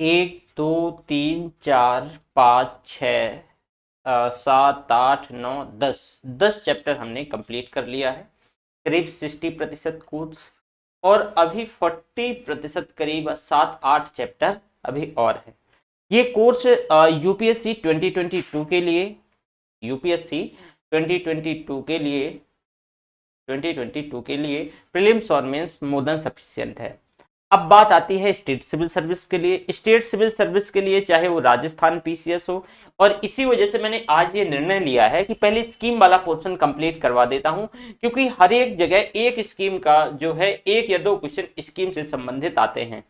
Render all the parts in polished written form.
एक दो तीन चार पाँच छ 7 8 9 10 10 चैप्टर हमने कंप्लीट कर लिया है। करीब 60% कोर्स और अभी 40% करीब 7 8 चैप्टर अभी और है। ये कोर्स यूपीएससी 2022 के लिए यूपीएससी 2022 के लिए 2022 के लिए प्रीलिम्स और मेंस मोर देन सफिशिएंट है। अब बात आती है स्टेट सिविल सर्विस के लिए। स्टेट सिविल सर्विस के लिए चाहे वो राजस्थान पीसीएस हो, और इसी वजह से मैंने आज ये निर्णय लिया है कि पहले स्कीम वाला पोर्शन कंप्लीट करवा देता हूं, क्योंकि हर एक जगह एक स्कीम का जो है एक या दो क्वेश्चन स्कीम से संबंधित आते हैं।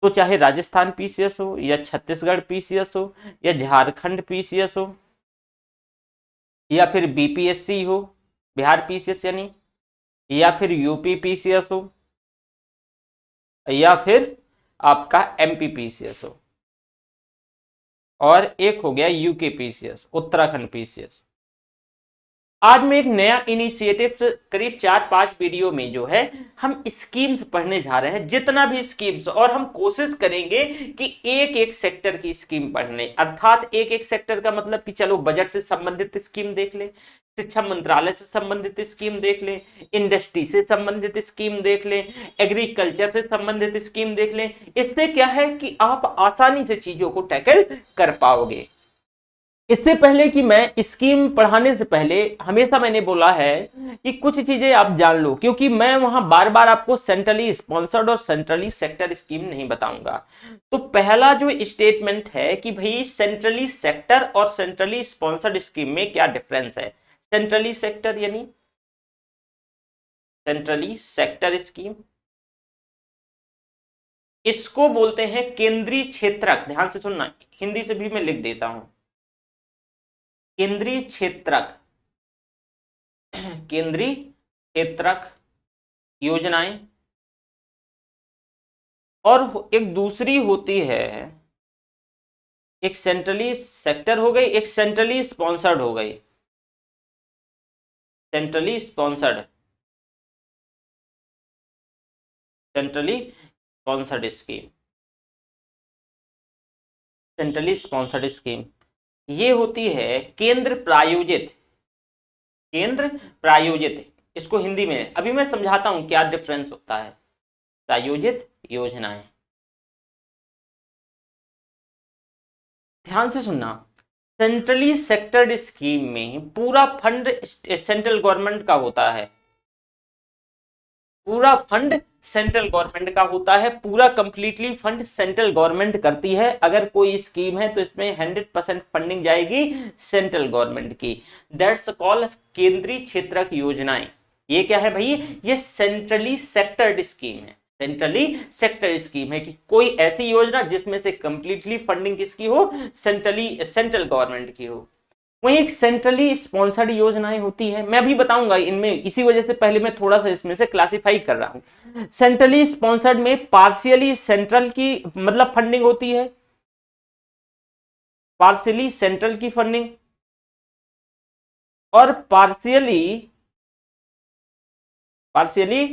तो चाहे राजस्थान पीसीएस हो या छत्तीसगढ़ पीसीएस हो या झारखंड पीसीएस हो या फिर बीपीएससी हो, बिहार पीसीएस यानी, या फिर यूपी पीसीएस हो या फिर आपका एमपी पीसीएस हो, और एक हो गया यूके पीसीएस, उत्तराखंड पीसीएस। आज मैं एक नया इनिशिएटिव से करीब 4 5 वीडियो में जो है हम स्कीम्स पढ़ने जा रहे हैं, जितना भी स्कीम्स, और हम कोशिश करेंगे कि एक एक सेक्टर की स्कीम पढ़ने, अर्थात एक एक सेक्टर का मतलब कि चलो बजट से संबंधित स्कीम देख ले, शिक्षा मंत्रालय से संबंधित स्कीम देख ले, इंडस्ट्री से संबंधित स्कीम देख ले, एग्रीकल्चर से संबंधित स्कीम देख ले। इससे क्या है कि आप आसानी से चीजों को टैकल कर पाओगे। इससे पहले कि मैं स्कीम पढ़ाने से पहले हमेशा मैंने बोला है कि कुछ चीजें आप जान लो, क्योंकि मैं वहां बार बार आपको सेंट्रली स्पॉन्सर्ड और सेंट्रली सेक्टर स्कीम नहीं बताऊंगा। तो पहला जो स्टेटमेंट है कि भाई सेंट्रली सेक्टर और सेंट्रली स्पॉन्सर्ड स्कीम में क्या डिफरेंस है। सेंट्रली सेक्टर यानी सेंट्रली सेक्टर स्कीम, इसको बोलते हैं केंद्रीय क्षेत्रक। ध्यान से सुनना, हिंदी से भी मैं लिख देता हूं, केंद्रीय क्षेत्रक, केंद्रीय क्षेत्रक योजनाएं। और एक दूसरी होती है, एक सेंट्रली सेक्टर हो गई, एक सेंट्रली स्पॉन्सर्ड हो गई, centrally sponsored, centrally sponsored scheme, centrally sponsored scheme ये होती है केंद्र प्रायोजित, केंद्र प्रायोजित। इसको हिंदी में अभी मैं समझाता हूं क्या डिफरेंस होता है। प्रायोजित योजनाएं, ध्यान से सुनना, सेंट्रली सेक्टर्ड स्कीम में पूरा फंड सेंट्रल गवर्नमेंट का होता है, पूरा फंड सेंट्रल गवर्नमेंट का होता है, पूरा कंप्लीटली फंड सेंट्रल गवर्नमेंट करती है। अगर कोई स्कीम है तो इसमें 100% फंडिंग जाएगी सेंट्रल गवर्नमेंट की। दैट्स कॉल्ड केंद्रीय क्षेत्रक योजनाएं। ये क्या है भाई, ये सेंट्रली सेक्टर्ड स्कीम है, सेंट्रली सेक्टर स्कीम है कि कोई ऐसी योजना जिसमें से कंप्लीटली फंडिंग किसकी हो, सेंट्रल गवर्नमेंट की हो। वही एक सेंट्रली स्पॉन्सर्ड योजनाएं होती है, मैं भी बताऊंगा इनमें, इसी वजह से पहले मैं थोड़ा सा इसमें से क्लासिफाई कर रहा हूं। सेंट्रली स्पॉन्सर्ड में पार्शियली सेंट्रल की मतलब फंडिंग होती है, पार्शियली सेंट्रल की फंडिंग, और पार्शियली पार्शियली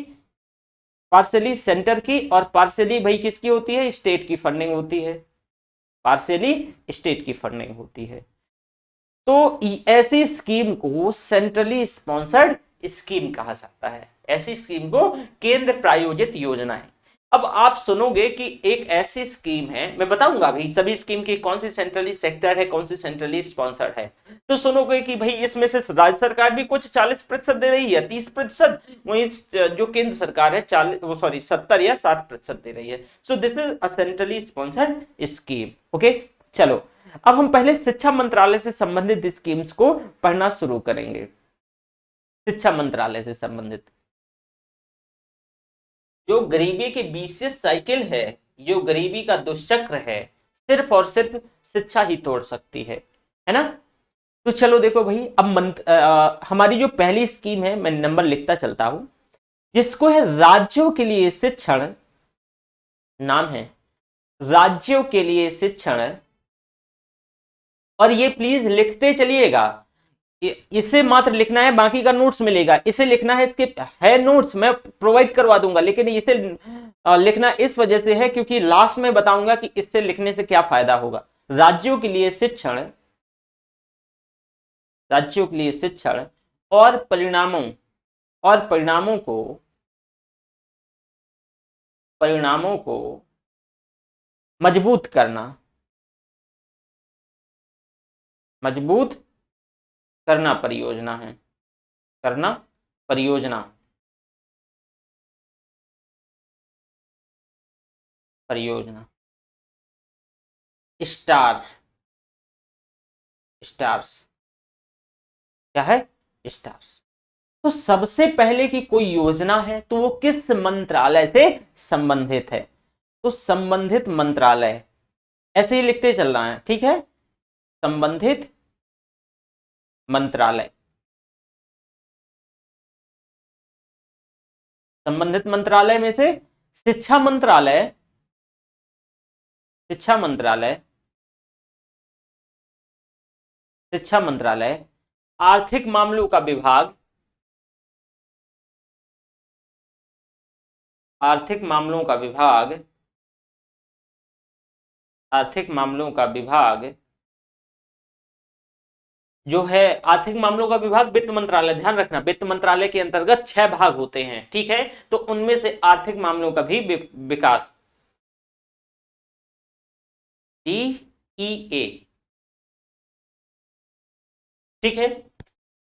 पार्शियली सेंटर की, और पार्शियली भाई किसकी होती है, स्टेट की फंडिंग होती है, पार्शियली स्टेट की फंडिंग होती है। तो ऐसी स्कीम को सेंट्रली स्पॉन्सर्ड स्कीम कहा जाता है, ऐसी स्कीम को केंद्र प्रायोजित योजना है। अब आप सुनोगे कि एक ऐसी स्कीम है, मैं बताऊंगा भाई सभी स्कीम की कौन सी सेंट्रली सेक्टर है, कौन सी सेंट्रली स्पॉन्सर्ड है। तो सुनोगे कि भाई इसमें से राज्य सरकार भी कुछ 40% दे रही है, 30%, वही जो केंद्र सरकार है 70 या 60% दे रही है। So this is a centrally sponsored scheme. Okay, चलो अब हम पहले शिक्षा मंत्रालय से संबंधित स्कीम्स को पढ़ना शुरू करेंगे। शिक्षा मंत्रालय से संबंधित जो गरीबी की बीसियस साइकिल है, जो गरीबी का दुष्चक्र है, सिर्फ और सिर्फ शिक्षा ही तोड़ सकती है ना। तो चलो देखो भाई, अब हमारी जो पहली स्कीम है, मैं नंबर लिखता चलता हूं, जिसको है राज्यों के लिए शिक्षण, नाम है राज्यों के लिए शिक्षण। और ये प्लीज लिखते चलिएगा, इसे मात्र लिखना है, बाकी का नोट्स मिलेगा। इसे लिखना है, इसके है नोट्स मैं प्रोवाइड करवा दूंगा, लेकिन इसे लिखना इस वजह से है क्योंकि लास्ट में बताऊंगा कि इससे लिखने से क्या फायदा होगा। राज्यों के लिए शिक्षण, राज्यों के लिए शिक्षण और परिणामों, और परिणामों को मजबूत करना, मजबूत करना परियोजना है, करना परियोजना, परियोजना। स्टार, स्टार्स, क्या है, स्टार्स। तो सबसे पहले की कोई योजना है तो वो किस मंत्रालय से संबंधित है, तो संबंधित मंत्रालय, ऐसे ही लिखते चलना है, ठीक है। संबंधित मंत्रालय, संबंधित मंत्रालय में से शिक्षा मंत्रालय, शिक्षा मंत्रालय, शिक्षा मंत्रालय, आर्थिक मामलों का विभाग, आर्थिक मामलों का विभाग, आर्थिक मामलों का विभाग जो है, आर्थिक मामलों का विभाग वित्त मंत्रालय, ध्यान रखना वित्त मंत्रालय के अंतर्गत 6 भाग होते हैं, ठीक है। तो उनमें से आर्थिक मामलों का भी विकास, DEA, ठीक है।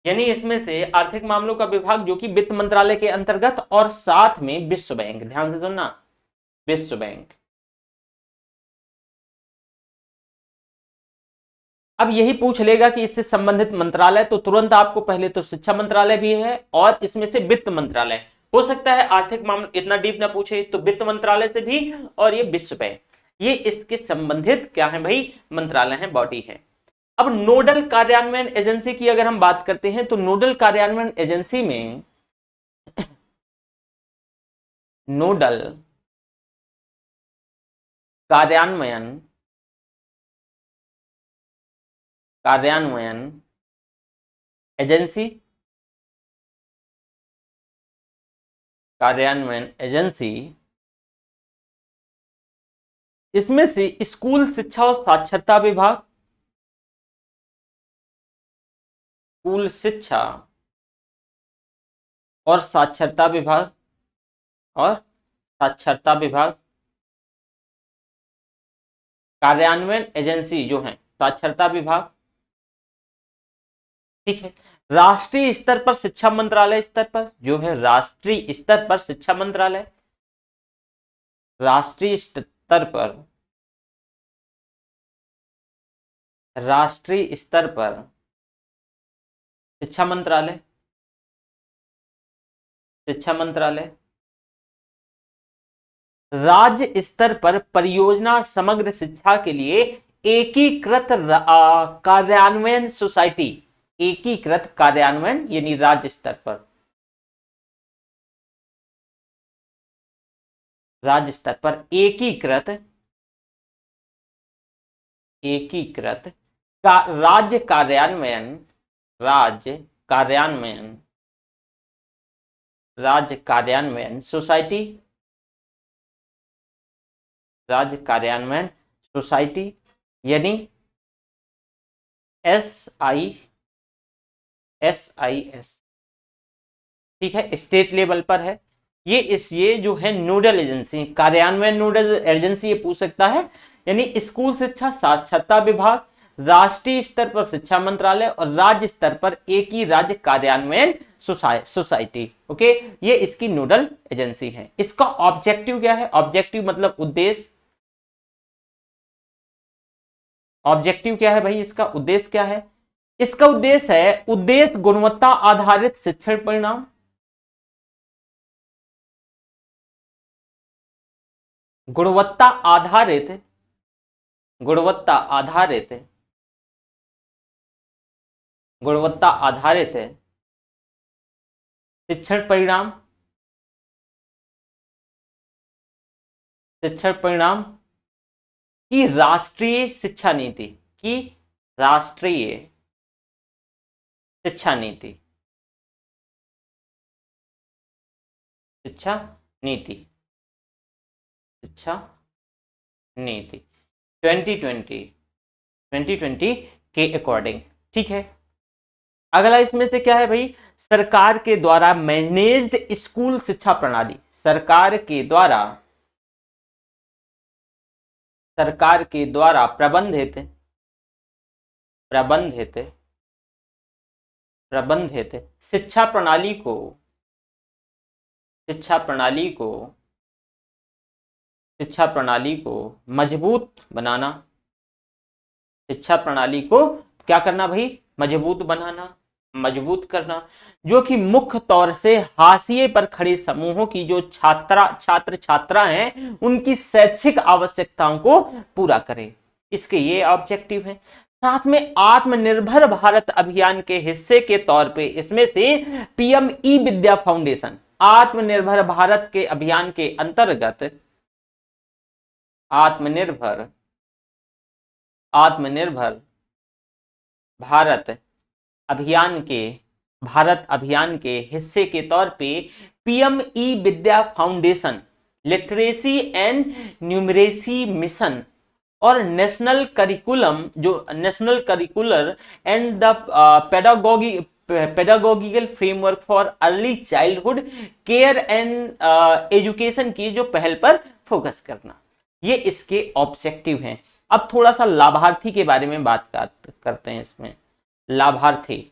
यानी इसमें से आर्थिक मामलों का विभाग जो कि वित्त मंत्रालय के अंतर्गत, और साथ में विश्व बैंक, ध्यान से सुनना, विश्व बैंक। अब यही पूछ लेगा कि इससे संबंधित मंत्रालय, तो तुरंत आपको पहले तो शिक्षा मंत्रालय भी है और इसमें से वित्त मंत्रालय, हो सकता है आर्थिक मामला इतना डीप ना पूछे, तो वित्त मंत्रालय से भी, और ये विश्व बैंक, ये इसके संबंधित क्या है भाई, मंत्रालय है, बॉडी है। अब नोडल कार्यान्वयन एजेंसी की अगर हम बात करते हैं, तो नोडल कार्यान्वयन एजेंसी में, नोडल कार्यान्वयन, कार्यान्वयन एजेंसी, कार्यान्वयन एजेंसी, इसमें से स्कूल शिक्षा और साक्षरता विभाग, स्कूल शिक्षा और साक्षरता विभाग, और साक्षरता विभाग, कार्यान्वयन एजेंसी जो है साक्षरता विभाग, ठीक है। राष्ट्रीय स्तर पर शिक्षा मंत्रालय स्तर पर जो है, राष्ट्रीय स्तर पर शिक्षा मंत्रालय, राष्ट्रीय स्तर पर, राष्ट्रीय स्तर पर शिक्षा मंत्रालय, शिक्षा मंत्रालय। राज्य स्तर पर परियोजना समग्र शिक्षा के लिए एकीकृत कार्यान्वयन सोसाइटी, एकीकृत कार्यान्वयन यानी राज्य स्तर पर, राज्य स्तर पर एकीकृत, एकीकृत राज्य कार्यान्वयन, राज्य कार्यान्वयन, राज्य कार्यान्वयन सोसाइटी, राज्य कार्यान्वयन सोसाइटी, यानी SIS, ठीक है, स्टेट लेवल पर है ये जो है नोडल एजेंसी, कार्यान्वयन नोडल एजेंसी, ये पूछ सकता है। यानी स्कूल शिक्षा साक्षरता विभाग, राष्ट्रीय स्तर पर शिक्षा मंत्रालय, और राज्य स्तर पर एक ही राज्य कार्यान्वयन सोसाइटी, ओके, ये इसकी नोडल एजेंसी है। इसका ऑब्जेक्टिव क्या है, ऑब्जेक्टिव मतलब उद्देश्य, ऑब्जेक्टिव क्या है भाई, इसका उद्देश्य क्या है, इसका उद्देश्य है, उद्देश्य गुणवत्ता आधारित शिक्षण परिणाम, गुणवत्ता आधारित, गुणवत्ता आधारित, गुणवत्ता आधारित शिक्षण परिणाम, शिक्षण परिणाम की राष्ट्रीय शिक्षा नीति, की राष्ट्रीय शिक्षा नीति, शिक्षा नीति, शिक्षा नीति 2020 के अकॉर्डिंग। ठीक है, अगला इसमें से क्या है भाई, सरकार के द्वारा मैनेज्ड स्कूल शिक्षा प्रणाली, सरकार के द्वारा प्रबंधित प्रबंधित प्रबंधित शिक्षा प्रणाली को मजबूत बनाना, शिक्षा प्रणाली को क्या करना भाई, मजबूत बनाना, मजबूत करना, जो कि मुख्य तौर से हाशिए पर खड़े समूहों की जो छात्र छात्रा हैं उनकी शैक्षिक आवश्यकताओं को पूरा करे। इसके ये ऑब्जेक्टिव हैं। साथ में आत्मनिर्भर भारत अभियान के हिस्से के तौर पे इसमें से पीएम ई विद्या फाउंडेशन, आत्मनिर्भर भारत के अभियान के अंतर्गत आत्मनिर्भर भारत अभियान के हिस्से के तौर पे PM e Vidya foundation, literacy and numeracy mission और national curricular and the pedagogical framework for early childhood care and education की जो पहल पर फोकस करना, ये इसके ऑब्जेक्टिव हैं। अब थोड़ा सा लाभार्थी के बारे में बात करते हैं। इसमें लाभार्थी,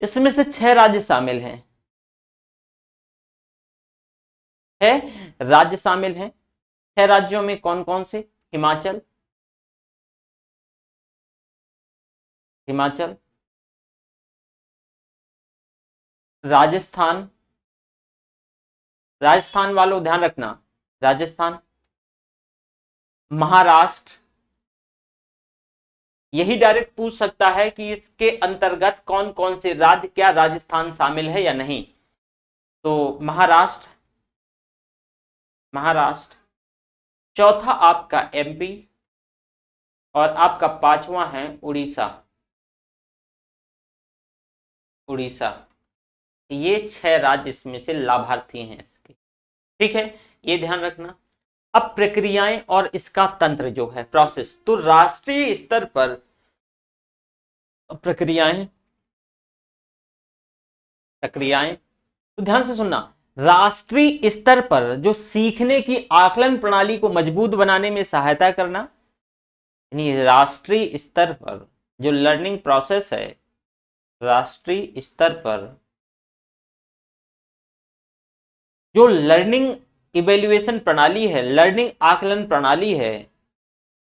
इसमें से 6 राज्य शामिल हैं, 6 राज्य शामिल हैं। 6 राज्यों में कौन कौन से, हिमाचल, राजस्थान वालों ध्यान रखना, राजस्थान, महाराष्ट्र, यही डायरेक्ट पूछ सकता है कि इसके अंतर्गत कौन कौन से राज्य, क्या राजस्थान शामिल है या नहीं। तो महाराष्ट्र, चौथा आपका एमपी और आपका 5वां है उड़ीसा। ये 6 राज्य इसमें से लाभार्थी हैं इसके। ठीक है, ये ध्यान रखना। अब प्रक्रियाएं और इसका तंत्र जो है, प्रोसेस, तो राष्ट्रीय स्तर पर प्रक्रियाएं तो ध्यान से सुनना, राष्ट्रीय स्तर पर जो सीखने की आकलन प्रणाली को मजबूत बनाने में सहायता करना, यानी राष्ट्रीय स्तर पर जो लर्निंग प्रोसेस है, राष्ट्रीय स्तर पर जो लर्निंग इवेल्युएशन प्रणाली है, लर्निंग आकलन प्रणाली है,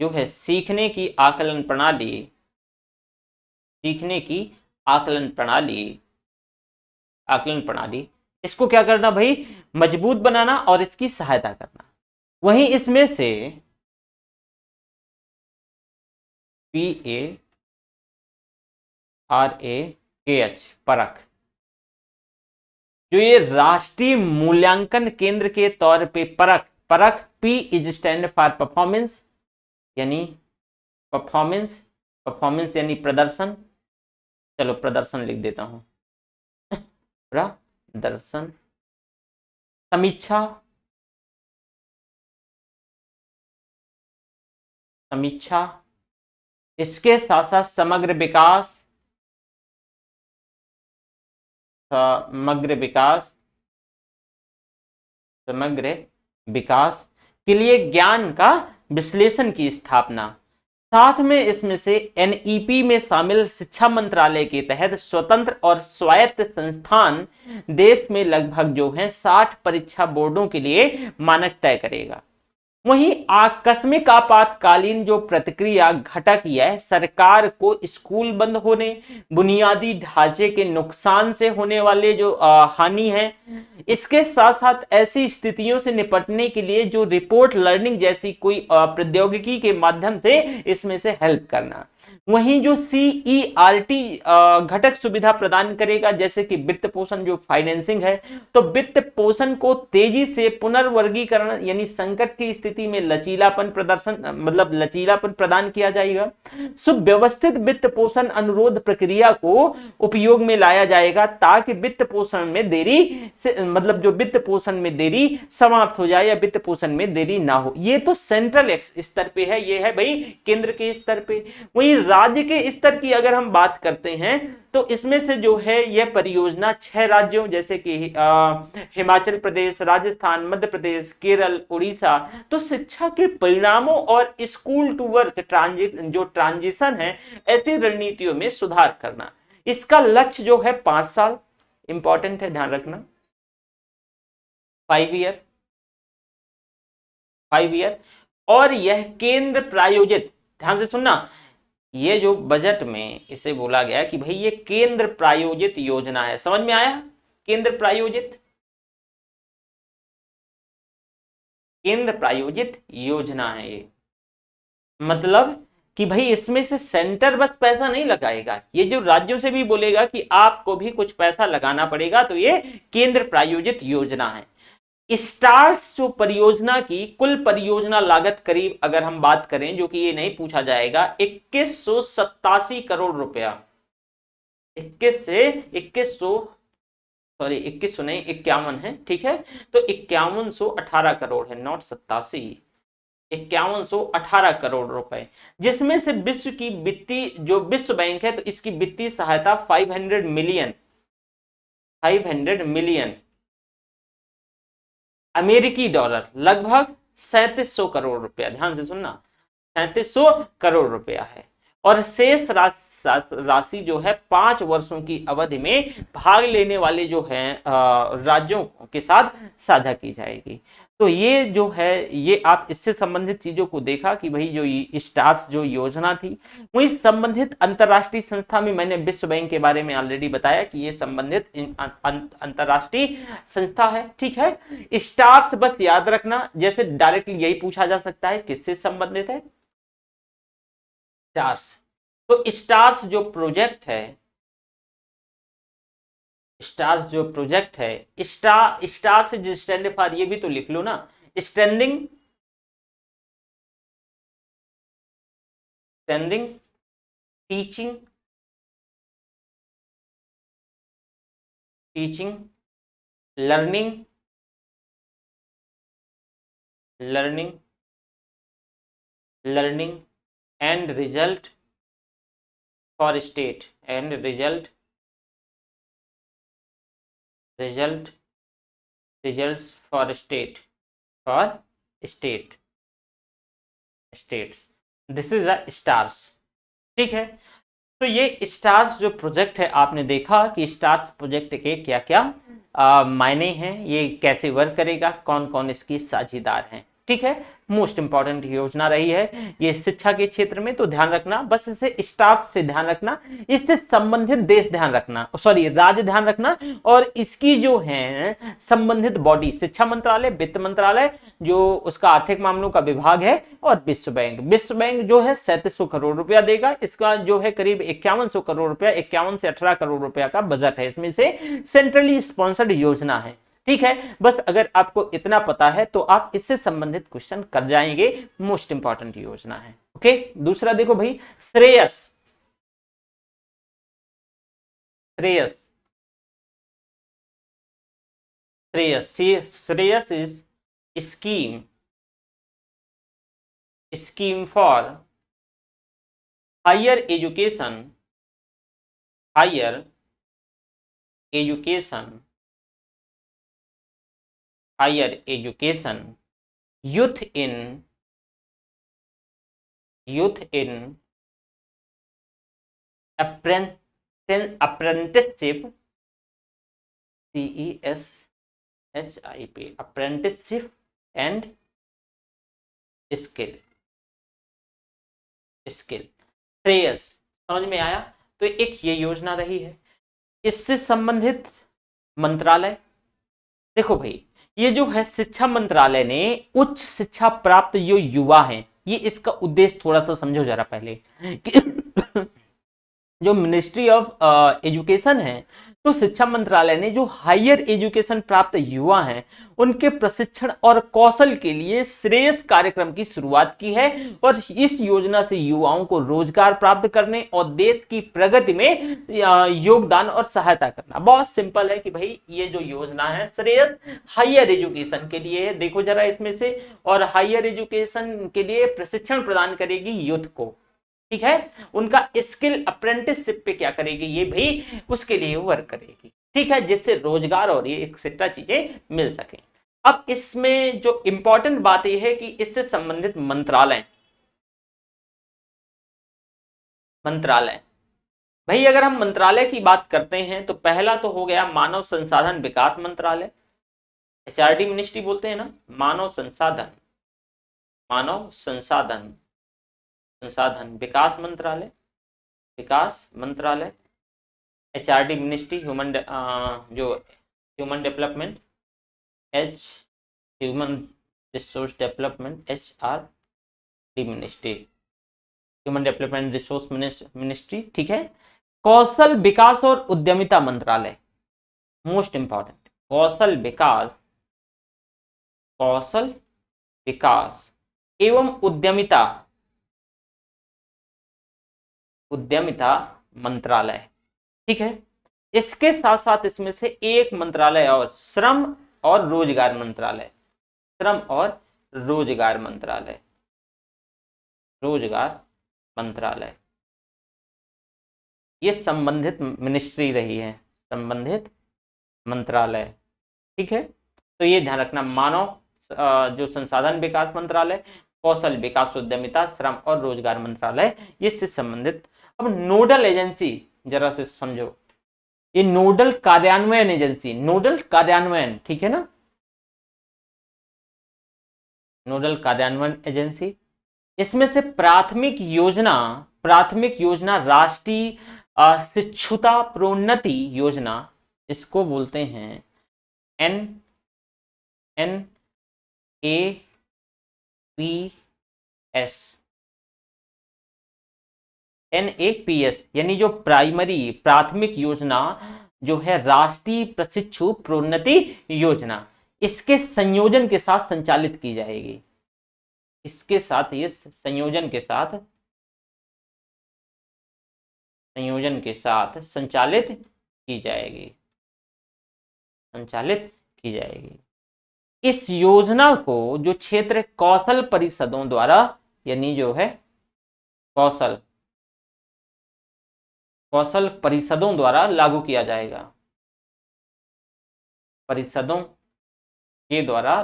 जो है सीखने की आकलन प्रणाली, इसको क्या करना भाई, मजबूत बनाना और इसकी सहायता करना। वहीं इसमें से PARAKH, परख, जो ये राष्ट्रीय मूल्यांकन केंद्र के तौर पे परख, P is stand for performance, यानी प्रदर्शन, चलो प्रदर्शन लिख देता हूं, प्रदर्शन, समीक्षा, इसके साथ साथ समग्र विकास के लिए ज्ञान का विश्लेषण की स्थापना। साथ में इसमें से एनईपी में शामिल शिक्षा मंत्रालय के तहत स्वतंत्र और स्वायत्त संस्थान देश में लगभग जो है 60 परीक्षा बोर्डों के लिए मानक तय करेगा। वहीं आकस्मिक आपातकालीन जो प्रतिक्रिया घटक है, सरकार को स्कूल बंद होने, बुनियादी ढांचे के नुकसान से होने वाले जो हानि है, इसके साथ साथ ऐसी स्थितियों से निपटने के लिए जो रिपोर्ट लर्निंग जैसी कोई प्रौद्योगिकी के माध्यम से इसमें से हेल्प करना। वहीं जो CERT घटक सुविधा प्रदान करेगा, जैसे कि वित्त पोषण जो फाइनेंसिंग है, तो वित्त पोषण को तेजी से पुनर्वर्गीकरण यानी संकट की स्थिति में लचीलापन प्रदर्शन मतलब लचीलापन प्रदान किया जाएगा। सुव्यवस्थित वित्त पोषण अनुरोध प्रक्रिया को उपयोग में लाया जाएगा ताकि वित्त पोषण में देरी से मतलब जो वित्त पोषण में देरी समाप्त हो जाए या वित्त पोषण में देरी ना हो। ये तो सेंट्रल स्तर पे है, ये है भाई केंद्र के स्तर पे। वहीं राज्य के स्तर की अगर हम बात करते हैं तो इसमें से जो है यह परियोजना 6 राज्यों जैसे कि हिमाचल प्रदेश, राजस्थान, मध्य प्रदेश, केरल, उड़ीसा, तो शिक्षा के परिणामों और स्कूल टू वर्क ट्रांजिशन है, ऐसी रणनीतियों में सुधार करना। इसका लक्ष्य जो है 5 साल, इंपॉर्टेंट है, ध्यान रखना, 5 ईयर, और यह केंद्र प्रायोजित, ध्यान से सुनना, ये जो बजट में इसे बोला गया कि भाई ये केंद्र प्रायोजित योजना है। समझ में आया? केंद्र प्रायोजित, केंद्र प्रायोजित योजना है ये। मतलब कि भाई इसमें से सेंटर बस पैसा नहीं लगाएगा, ये जो राज्यों से भी बोलेगा कि आपको भी कुछ पैसा लगाना पड़ेगा, तो ये केंद्र प्रायोजित योजना है। स्टार्स जो परियोजना की कुल परियोजना लागत करीब अगर हम बात करें, जो कि ये नहीं पूछा जाएगा, 2187 करोड़ रुपया, 2100 नहीं 51 है, ठीक है, तो 5118 करोड़ है, नॉट 87, 5118 करोड़ रुपए, जिसमें से विश्व की वित्तीय जो विश्व बैंक है तो इसकी वित्तीय सहायता 500 मिलियन अमेरिकी डॉलर, लगभग 3700 करोड़ रुपया, ध्यान से सुनना, 3700 करोड़ रुपया है। और शेष राशि जो है 5 वर्षों की अवधि में भाग लेने वाले जो हैं राज्यों के साथ साझा की जाएगी। तो ये जो है ये आप इससे संबंधित चीजों को देखा कि भाई जो स्टार्स जो योजना थी, वही संबंधित अंतरराष्ट्रीय संस्था में मैंने विश्व बैंक के बारे में ऑलरेडी बताया कि ये संबंधित अंतरराष्ट्रीय संस्था है, ठीक है। स्टार्स बस याद रखना, जैसे डायरेक्टली यही पूछा जा सकता है किससे संबंधित है, स्टार्स। तो स्टार्स जो प्रोजेक्ट है, स्टार से जो स्टैंड फॉर, ये भी तो लिख लो ना, standing teaching learning and result for state results for states, this is a stars, ठीक है। तो ये स्टार्स जो प्रोजेक्ट है, आपने देखा कि स्टार्स प्रोजेक्ट के क्या क्या मायने हैं, ये कैसे वर्क करेगा, कौन कौन इसकी साझेदार हैं, ठीक है। मोस्ट इंपॉर्टेंट योजना रही है ये शिक्षा के क्षेत्र में, तो ध्यान रखना, बस इसे स्टार्स से ध्यान रखना, इससे संबंधित देश ध्यान रखना, सॉरी राज्य ध्यान रखना, और इसकी जो है संबंधित बॉडी शिक्षा मंत्रालय, वित्त मंत्रालय जो उसका आर्थिक मामलों का विभाग है, और विश्व बैंक जो है 3700 करोड़ रुपया देगा। इसका जो है करीब 5100 करोड़ रुपया, 51 से 18 करोड़ रुपया का बजट है, इसमें से सेंट्रली स्पॉन्सर्ड योजना है, ठीक है। बस अगर आपको इतना पता है तो आप इससे संबंधित क्वेश्चन कर जाएंगे, मोस्ट इंपॉर्टेंट योजना है, ओके। दूसरा देखो भाई, Shreyas is scheme for higher education youth in apprenticeship, CESHIP, apprenticeship and skill। Shreyas समझ में आया? तो एक ये योजना रही है। इससे संबंधित मंत्रालय देखो भाई, ये जो है शिक्षा मंत्रालय ने उच्च शिक्षा प्राप्त जो युवा हैं, ये इसका उद्देश्य थोड़ा सा समझो जरा पहले कि जो मिनिस्ट्री ऑफ एजुकेशन है, तो शिक्षा मंत्रालय ने जो हायर एजुकेशन प्राप्त युवा हैं उनके प्रशिक्षण और कौशल के लिए श्रेयस कार्यक्रम की शुरुआत की है, और इस योजना से युवाओं को रोजगार प्राप्त करने और देश की प्रगति में योगदान और सहायता करना। बहुत सिंपल है कि भाई ये जो योजना है श्रेयस हायर एजुकेशन के लिए है, देखो जरा इसमें से, और हायर एजुकेशन के लिए प्रशिक्षण प्रदान करेगी यूथ को, ठीक है, उनका स्किल अप्रेंटिसशिप पे क्या करेगी, ये भी उसके लिए वर्क करेगी, ठीक है, जिससे रोजगार और ये एक्सेट्रा चीजें मिल सके। अब इसमें जो इंपॉर्टेंट बात यह है कि इससे संबंधित मंत्रालय भाई अगर हम मंत्रालय की बात करते हैं तो पहला तो हो गया मानव संसाधन विकास मंत्रालय, एचआरडी मिनिस्ट्री बोलते हैं ना, मानव संसाधन विकास मंत्रालय, HRD ministry human development, human resource development, HRD ministry, human development resource ministry, ठीक है। कौशल विकास और उद्यमिता मंत्रालय, मोस्ट इंपॉर्टेंट, कौशल विकास एवं उद्यमिता मंत्रालय, ठीक है। इसके साथ साथ इसमें से एक मंत्रालय और श्रम और रोजगार मंत्रालय, ये संबंधित मिनिस्ट्री रही है, संबंधित मंत्रालय, ठीक है। तो ये ध्यान रखना, मानव जो संसाधन विकास मंत्रालय, कौशल विकास उद्यमिता, श्रम और रोजगार मंत्रालय, ये से संबंधित। अब नोडल एजेंसी जरा से समझो, ये नोडल कार्यान्वयन एजेंसी, ठीक है ना, नोडल कार्यान्वयन एजेंसी, इसमें से प्राथमिक योजना राष्ट्रीय शिक्षुता प्रोन्नति योजना, इसको बोलते हैं NAPS, यानी जो प्राथमिक योजना जो है राष्ट्रीय प्रशिक्षु प्रोन्नति योजना, इसके संयोजन के साथ संचालित की जाएगी, इसके साथ ये संयोजन के साथ संचालित की जाएगी। इस योजना को जो क्षेत्र कौशल परिषदों द्वारा, यानी जो है कौशल परिषदों द्वारा लागू किया जाएगा, परिषदों के द्वारा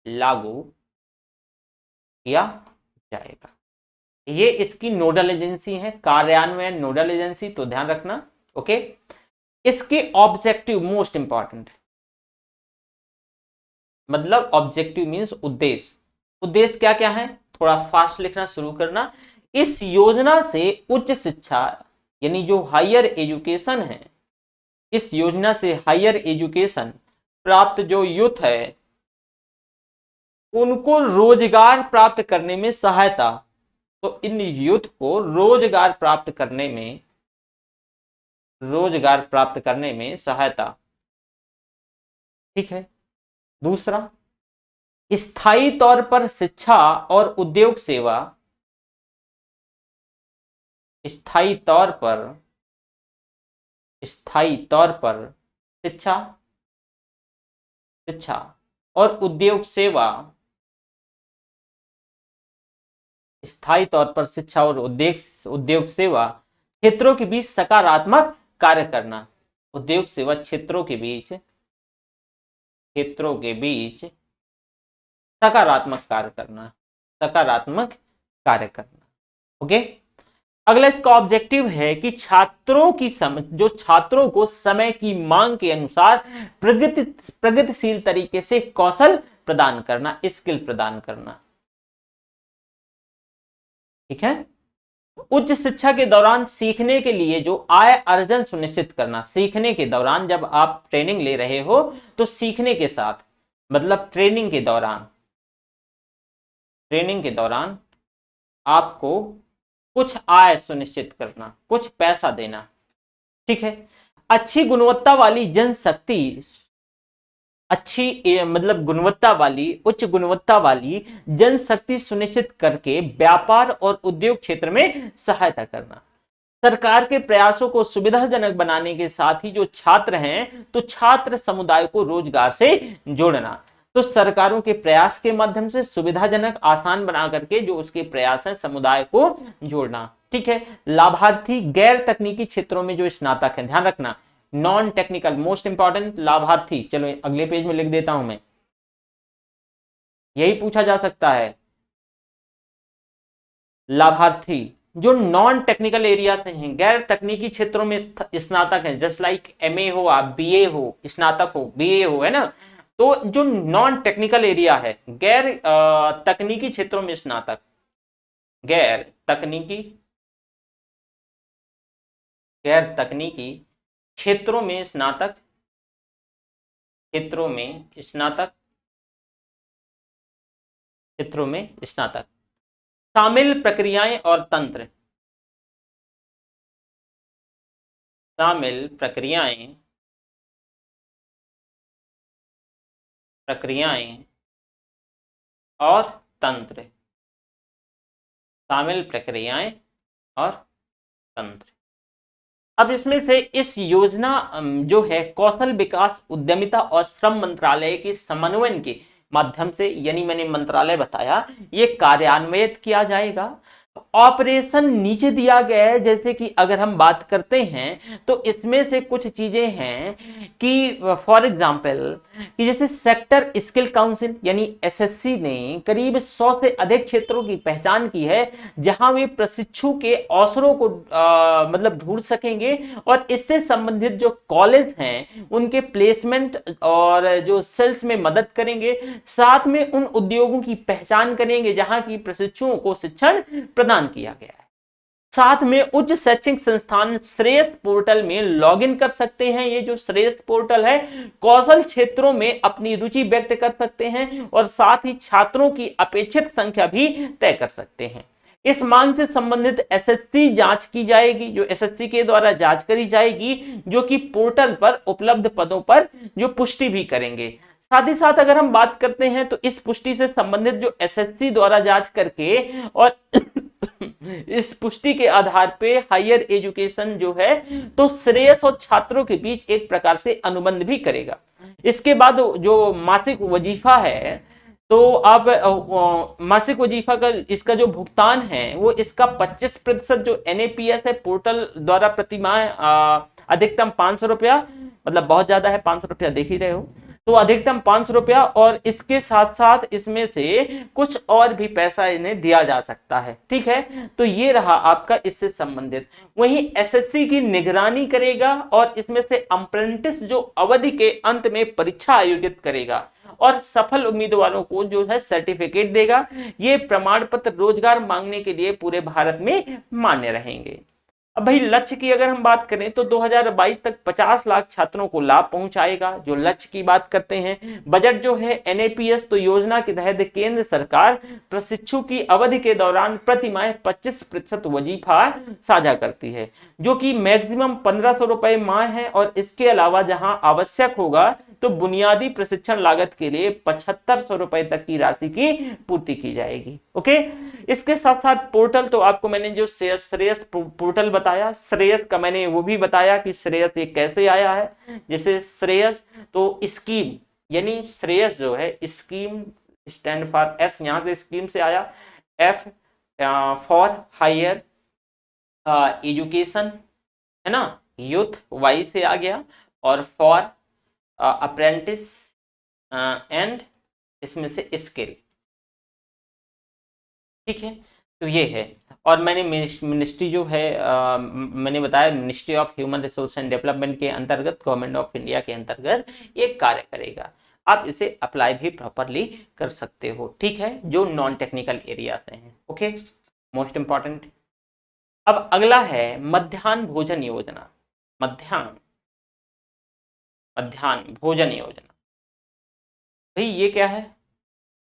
लागू किया जाएगा, ये इसकी नोडल एजेंसी है, कार्यान्वयन नोडल एजेंसी, तो ध्यान रखना, ओके। इसके ऑब्जेक्टिव मोस्ट इंपॉर्टेंट, मतलब ऑब्जेक्टिव मींस उद्देश्य क्या क्या है, थोड़ा फास्ट लिखना शुरू करना। इस योजना से उच्च शिक्षा यानी जो हायर एजुकेशन है, इस योजना से हायर एजुकेशन प्राप्त जो यूथ है उनको रोजगार प्राप्त करने में सहायता, तो इन यूथ को रोजगार प्राप्त करने में सहायता, ठीक है। दूसरा, स्थायी तौर पर शिक्षा और उद्योग सेवा, स्थायी तौर पर शिक्षा और उद्योग सेवा, स्थायी तौर पर शिक्षा और उद्योग सेवा क्षेत्रों के बीच सकारात्मक कार्य करना, उद्योग सेवा क्षेत्रों के बीच सकारात्मक कार्य करना, ओके। अगला इसका ऑब्जेक्टिव है कि छात्रों को समय की मांग के अनुसार प्रगतिशील तरीके से कौशल प्रदान करना, स्किल प्रदान करना, ठीक है। उच्च शिक्षा के दौरान सीखने के लिए जो आय अर्जन सुनिश्चित करना, सीखने के दौरान जब आप ट्रेनिंग ले रहे हो तो सीखने के साथ मतलब ट्रेनिंग के दौरान ट्रेनिंग के दौरान आपको कुछ आय सुनिश्चित करना, कुछ पैसा देना, ठीक है। अच्छी गुणवत्ता वाली जनशक्ति, मतलब गुणवत्ता वाली, उच्च गुणवत्ता वाली जनशक्ति सुनिश्चित करके व्यापार और उद्योग क्षेत्र में सहायता करना। सरकार के प्रयासों को सुविधाजनक बनाने के साथ ही जो छात्र हैं तो छात्र समुदाय को रोजगार से जोड़ना। तो सरकारों के प्रयास के माध्यम से सुविधाजनक आसान बना करके जो उसके प्रयास है समुदाय को जोड़ना, ठीक है। लाभार्थी गैर तकनीकी क्षेत्रों में जो स्नातक है, ध्यान रखना, नॉन टेक्निकल, मोस्ट इंपॉर्टेंट लाभार्थी। चलो अगले पेज में लिख देता हूं मैं, यही पूछा जा सकता है। लाभार्थी जो नॉन टेक्निकल एरिया से हैं, गैर तकनीकी क्षेत्रों में स्नातक हैं, जस्ट लाइक एमए हो, आप बीए हो, स्नातक हो, बीए हो, है ना। तो जो नॉन टेक्निकल एरिया है, गैर तकनीकी क्षेत्रों में स्नातक, गैर तकनीकी, गैर तकनीकी क्षेत्रों में स्नातक, क्षेत्रों में स्नातक, क्षेत्रों में स्नातक, शामिल प्रक्रियाएं और तंत्र, शामिल प्रक्रियाएं, प्रक्रियाएं और तंत्र, शामिल प्रक्रियाएं और तंत्र। अब इसमें से इस योजना जो है कौशल विकास, उद्यमिता और श्रम मंत्रालय के समन्वयन के माध्यम से, यानी मैंने मंत्रालय बताया, ये कार्यान्वित किया जाएगा। ऑपरेशन नीचे दिया गया है, जैसे कि अगर हम बात करते हैं तो इसमें से कुछ चीजें हैं कि फॉर एग्जांपल कि जैसे सेक्टर स्किल काउंसिल यानी एसएससी ने करीब 100 से अधिक क्षेत्रों की पहचान की है जहां वे प्रशिक्षु के अवसरों को मतलब ढूंढ सकेंगे और इससे संबंधित जो कॉलेज हैं उनके प्लेसमेंट और जो सेल्स में मदद करेंगे। साथ में उन उद्योगों की पहचान करेंगे जहां की प्रशिक्षुओं को शिक्षण प्रदान किया गया है। साथ में उच्च शैक्षिक संस्थान श्रेयस पोर्टल में लॉगिन कर सकते हैं। ये जो श्रेयस पोर्टल है, कौशल क्षेत्रों में अपनी रुचि व्यक्त कर सकते हैं और साथ ही छात्रों की अपेक्षित संख्या भी तय कर सकते हैं। इस मांग से संबंधित एसएससी जांच की जाएगी, जो एसएससी के द्वारा जांच करी जाएगी, जो कि पोर्टल पर उपलब्ध पदों पर जो पुष्टि भी करेंगे। साथ ही साथ अगर हम बात करते हैं तो इस पुष्टि से संबंधित जो एसएससी द्वारा जांच करके और इस पुष्टि के आधार पे हायर एजुकेशन जो है तो श्रेयस और छात्रों के बीच एक प्रकार से अनुबंध भी करेगा। इसके बाद जो मासिक वजीफा है तो आप मासिक वजीफा का इसका जो भुगतान है वो इसका 25% जो एनएपीएस है पोर्टल द्वारा प्रतिमाह अधिकतम 500 रुपया, मतलब बहुत ज्यादा है, 500 रुपया देख ही रहे हो, तो अधिकतम 500 रुपया, और इसके साथ साथ इसमें से कुछ और भी पैसा इन्हें दिया जा सकता है, ठीक है। तो ये रहा आपका इससे संबंधित। वहीं एसएससी की निगरानी करेगा और इसमें से अप्रेंटिस जो अवधि के अंत में परीक्षा आयोजित करेगा और सफल उम्मीदवारों को जो है सर्टिफिकेट देगा। ये प्रमाण पत्र रोजगार मांगने के लिए पूरे भारत में मान्य रहेंगे। अब भाई लक्ष्य की अगर हम बात करें तो 2022 तक 50 लाख छात्रों को लाभ पहुंचाएगा, जो लक्ष्य की बात करते हैं। बजट जो है एनएपीएस तो योजना के तहत केंद्र सरकार प्रशिक्षु की अवधि के दौरान प्रति माह 25% वजीफा साझा करती है, जो कि मैक्सिमम 1500 रुपए माह है। और इसके अलावा जहां आवश्यक होगा तो बुनियादी प्रशिक्षण लागत के लिए 7500 रुपए तक की राशि की पूर्ति की जाएगी। ओके, इसके साथ साथ पोर्टल तो आपको मैंने जो श्रेयस पोर्टल बताया, श्रेयस का मैंने वो भी बताया कि श्रेयस ये कैसे आया है। जैसे श्रेयस तो स्कीम, यानी श्रेयस जो है स्कीम स्टैंड फॉर एस, यहां से स्कीम से आया, एफ फॉर हायर एजुकेशन है ना, यूथ वाई से आ गया, और फॉर अप्रेंटिस एंड इसमें से स्किल, ठीक है। तो ये है, और मैंने मिनिस्ट्री जो है मैंने बताया ministry of human resource and development के अंतर्गत, गवर्नमेंट ऑफ इंडिया के अंतर्गत ये कार्य करेगा। आप इसे अप्लाई भी प्रॉपरली कर सकते हो, ठीक है, जो नॉन टेक्निकल एरिया से हैं। Okay, most important. अब अगला है मध्याह्न भोजन योजना। मध्याह्न भोजन योजना, भाई ये क्या है?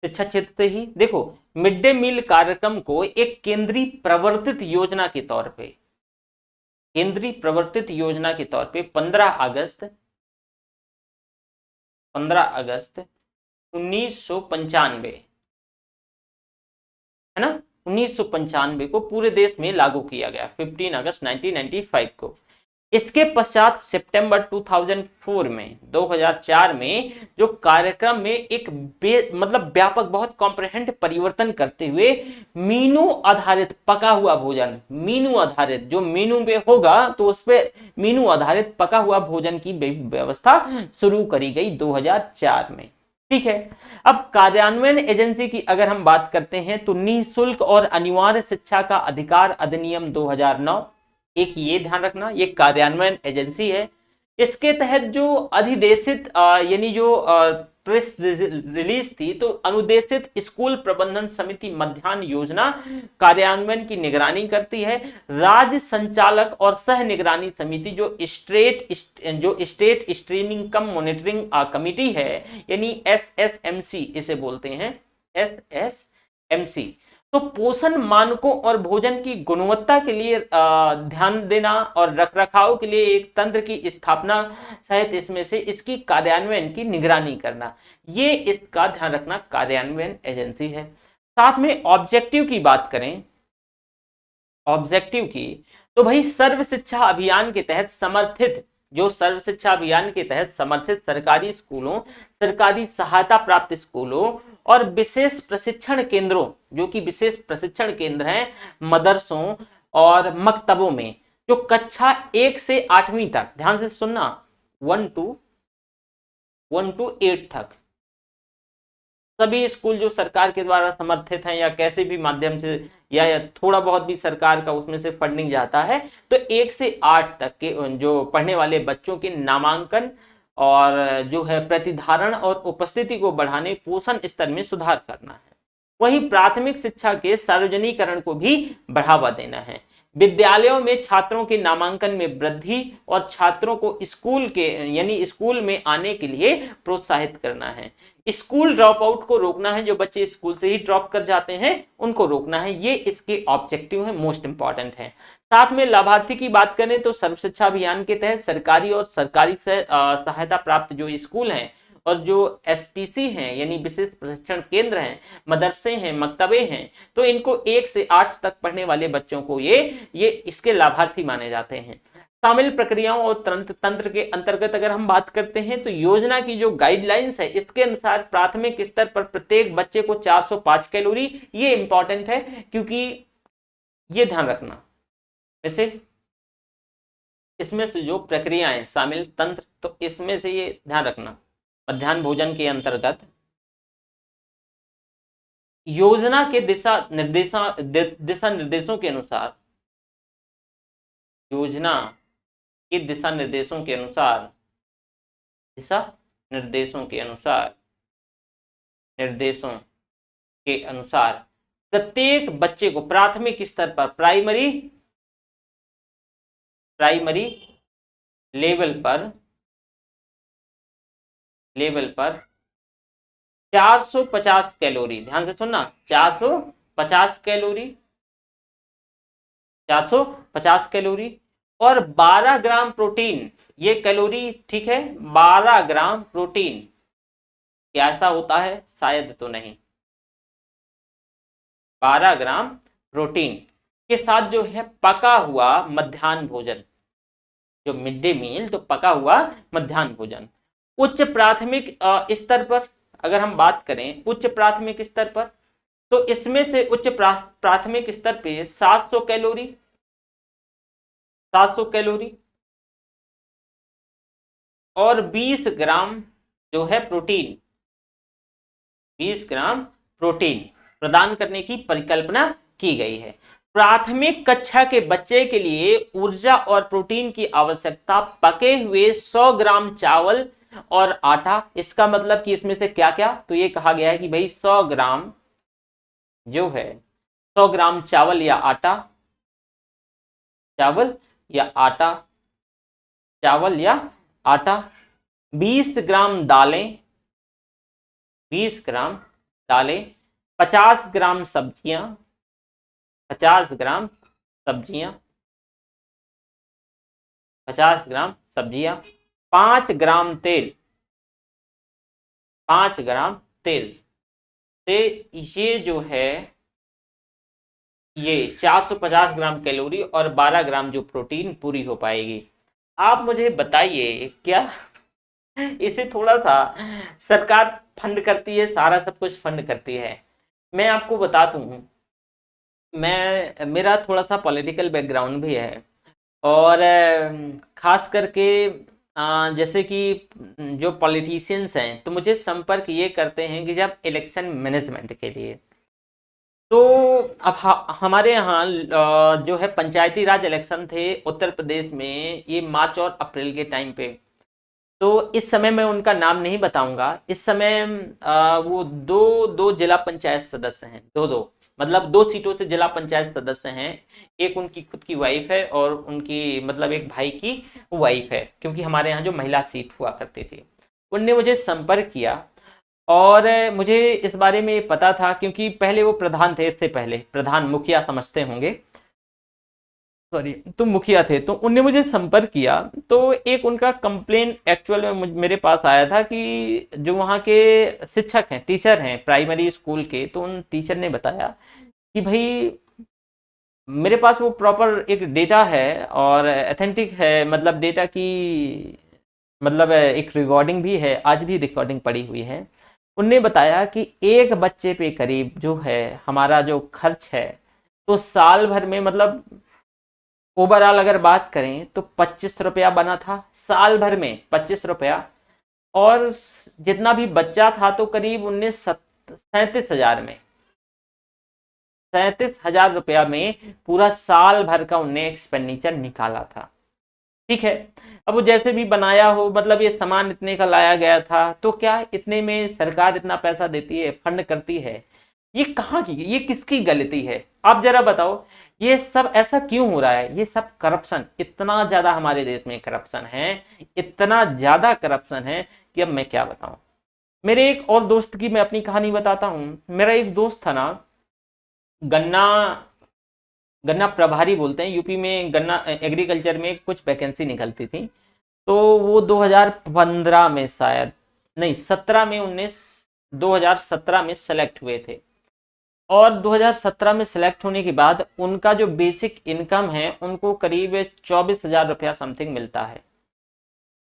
शिक्षा क्षेत्र से ही देखो, मिड डे मील कार्यक्रम को एक केंद्रीय प्रवर्तित योजना के तौर पे, केंद्रीय प्रवर्तित योजना के तौर पे 15 अगस्त 1995, है ना, 1995 को पूरे देश में लागू किया गया, 15 अगस्त 1995 को। इसके पश्चात सितंबर 2004 में 2004 में जो कार्यक्रम में एक मतलब व्यापक बहुत कॉम्प्रिहेंड परिवर्तन करते हुए मीनू आधारित पका हुआ भोजन, मीनू आधारित, जो मीनू पे होगा तो उस पे मीनू आधारित पका हुआ भोजन की व्यवस्था शुरू करी गई 2004 में। ठीक है, अब कार्यान्वयन एजेंसी की अगर हम बात करते हैं तो निःशुल्क और अनिवार्य शिक्षा का अधिकार अधिनियम 2009, एक ये ध्यान रखना, ये कार्यान्वयन एजेंसी है। इसके तहत जो अधिदेशित यानी जो प्रेस रिलीज थी, तो अनुदेशित स्कूल प्रबंधन समिति मध्याह्न योजना कार्यान्वयन की निगरानी करती है। राज्य संचालक और सह निगरानी समिति जो स्टेट स्क्रीनिंग कम मॉनिटरिंग कमिटी है, यानी SSMC इसे बोलते हैं, SSMC, तो पोषण मानकों और भोजन की गुणवत्ता के लिए ध्यान देना और रखरखाव के लिए एक तंत्र की स्थापना सहित इसमें से इसकी कार्यान्वयन की निगरानी करना, ये इसका ध्यान रखना कार्यान्वयन एजेंसी है। साथ में ऑब्जेक्टिव की बात करें, ऑब्जेक्टिव की, तो भाई सर्व शिक्षा अभियान के तहत समर्थित, जो सर्व शिक्षा अभियान के तहत समर्थित सरकारी स्कूलों, सरकारी सहायता प्राप्त स्कूलों और विशेष प्रशिक्षण केंद्रों, जो कि विशेष प्रशिक्षण केंद्र हैं मदरसों और मकतबों में, जो कक्षा 1 से 8वीं तक, ध्यान से सुनना, 1 to 8 तक सभी स्कूल जो सरकार के द्वारा समर्थित हैं या कैसे भी माध्यम से या थोड़ा बहुत भी सरकार का उसमें से फंडिंग जाता है, तो 1 से 8 तक के जो पढ़ने वाले बच्चों के नामांकन और जो है प्रतिधारण और उपस्थिति को बढ़ाने, पोषण स्तर में सुधार करना है। वहीं प्राथमिक शिक्षा के सार्वजनिकरण को भी बढ़ावा देना है। विद्यालयों में छात्रों के नामांकन में वृद्धि और छात्रों को स्कूल के यानी स्कूल में आने के लिए प्रोत्साहित करना है। स्कूल ड्रॉप आउट को रोकना है, जो बच्चे स्कूल से ही ड्रॉप कर जाते हैं उनको रोकना है, ये इसके ऑब्जेक्टिव है, मोस्ट इंपॉर्टेंट है। साथ में लाभार्थी की बात करें तो सर्व शिक्षा अभियान के तहत सरकारी और सरकारी से सहायता प्राप्त जो स्कूल हैं और जो STC हैं यानी विशेष प्रशिक्षण केंद्र हैं, मदरसे हैं, मकतबे हैं, तो इनको 1 से 8 तक पढ़ने वाले बच्चों को ये इसके लाभार्थी माने जाते हैं। शामिल प्रक्रियाओं और तंत्र के अंतर्गत अगर हम बात करते हैं तो योजना की जो गाइडलाइंस है, इसके अनुसार प्राथमिक स्तर पर प्रत्येक बच्चे को 405 कैलोरी, ये इंपॉर्टेंट है क्योंकि ये ध्यान रखना, वैसे इसमें से जो प्रक्रियाएं शामिल तंत्र, तो इसमें से ये ध्यान रखना, मध्याह्न भोजन के अंतर्गत योजना के दिशा निर्देशों के अनुसार, योजना के दिशा निर्देशों के अनुसार प्रत्येक बच्चे को प्राथमिक स्तर पर प्राइमरी लेवल पर 450 कैलोरी, ध्यान से सुनना, 450 कैलोरी और 12 ग्राम प्रोटीन, ये कैलोरी ठीक है, 12 ग्राम प्रोटीन, क्या ऐसा होता है? शायद तो नहीं। 12 ग्राम प्रोटीन के साथ जो है पका हुआ मध्याह्न भोजन, जो मिड डे मील, तो पका हुआ मध्याह्न भोजन। उच्च प्राथमिक स्तर पर अगर हम बात करें, उच्च प्राथमिक स्तर पर, तो इसमें से उच्च प्राथमिक स्तर पे 700 कैलोरी और 20 ग्राम जो है प्रोटीन, 20 ग्राम प्रोटीन प्रदान करने की परिकल्पना की गई है। प्राथमिक कक्षा के बच्चे के लिए ऊर्जा और प्रोटीन की आवश्यकता पके हुए 100 ग्राम चावल और आटा, इसका मतलब कि इसमें से क्या क्या, तो ये कहा गया है कि भाई 100 ग्राम जो है 100 ग्राम चावल या आटा, चावल या आटा, 20 ग्राम दालें, 20 ग्राम दालें, 50 ग्राम सब्जियां, 50 ग्राम सब्जियां, 50 ग्राम सब्जियां, 5 ग्राम तेल, 5 ग्राम तेल से ये जो है ये 450 ग्राम कैलोरी और 12 ग्राम जो प्रोटीन पूरी हो पाएगी। आप मुझे बताइए क्या इसे थोड़ा सा सरकार फंड करती है, सारा सब कुछ फंड करती है। मैं आपको बता दूं, मैं मेरा थोड़ा सा पॉलिटिकल बैकग्राउंड भी है और खास करके जैसे कि जो पॉलिटिशियंस हैं तो मुझे संपर्क ये करते हैं कि जब इलेक्शन मैनेजमेंट के लिए, तो अब हमारे यहाँ जो है पंचायती राज इलेक्शन थे उत्तर प्रदेश में, ये मार्च और अप्रैल के टाइम पे। तो इस समय मैं उनका नाम नहीं बताऊंगा। इस समय वो दो दो जिला पंचायत सदस्य हैं, दो दो मतलब 2 सीटों से जिला पंचायत सदस्य हैं। एक उनकी खुद की वाइफ है और उनकी मतलब एक भाई की वाइफ है, क्योंकि हमारे यहाँ जो महिला सीट हुआ करती थी। उनने मुझे संपर्क किया और मुझे इस बारे में ये पता था क्योंकि पहले वो प्रधान थे, इससे पहले प्रधान मुखिया समझते होंगे, सॉरी तो मुखिया थे। तो उनने मुझे संपर्क किया, तो एक उनका कंप्लेन एक्चुअल में मेरे पास आया था कि जो वहाँ के शिक्षक हैं, टीचर हैं प्राइमरी स्कूल के, तो उन टीचर ने बताया कि भाई मेरे पास वो प्रॉपर एक डेटा है और अथेंटिक है, मतलब डेटा की मतलब एक रिकॉर्डिंग भी है, आज भी रिकॉर्डिंग पड़ी हुई है। उनने बताया कि एक बच्चे पे करीब जो है हमारा जो खर्च है, तो साल भर में मतलब ओवरऑल अगर बात करें तो 25 रुपया बना था साल भर में, 25 रुपया। और जितना भी बच्चा था तो करीब 37,000 में, 37,000 रुपया में पूरा साल भर का उनने एक्सपेंडिचर निकाला था। ठीक है, अब वो जैसे भी बनाया हो, मतलब ये सामान इतने का लाया गया था, तो क्या इतने में सरकार इतना पैसा देती है, फंड करती है? ये कहाँ की, ये किसकी गलती है? आप जरा बताओ, ये सब ऐसा क्यों हो रहा है? ये सब करप्शन, इतना ज्यादा हमारे देश में करप्शन है, इतना ज्यादा करप्शन है कि अब मैं क्या बताऊं। मेरे एक और दोस्त की मैं अपनी कहानी बताता हूँ। मेरा एक दोस्त था ना, गन्ना गन्ना प्रभारी बोलते हैं यूपी में, गन्ना एग्रीकल्चर में कुछ वैकेंसी निकलती थी। तो वो 2015 में शायद, नहीं 17 में, 2017 में सेलेक्ट हुए थे। और 2017 में सेलेक्ट होने के बाद उनका जो बेसिक इनकम है उनको करीब 24,000 रुपया समथिंग मिलता है।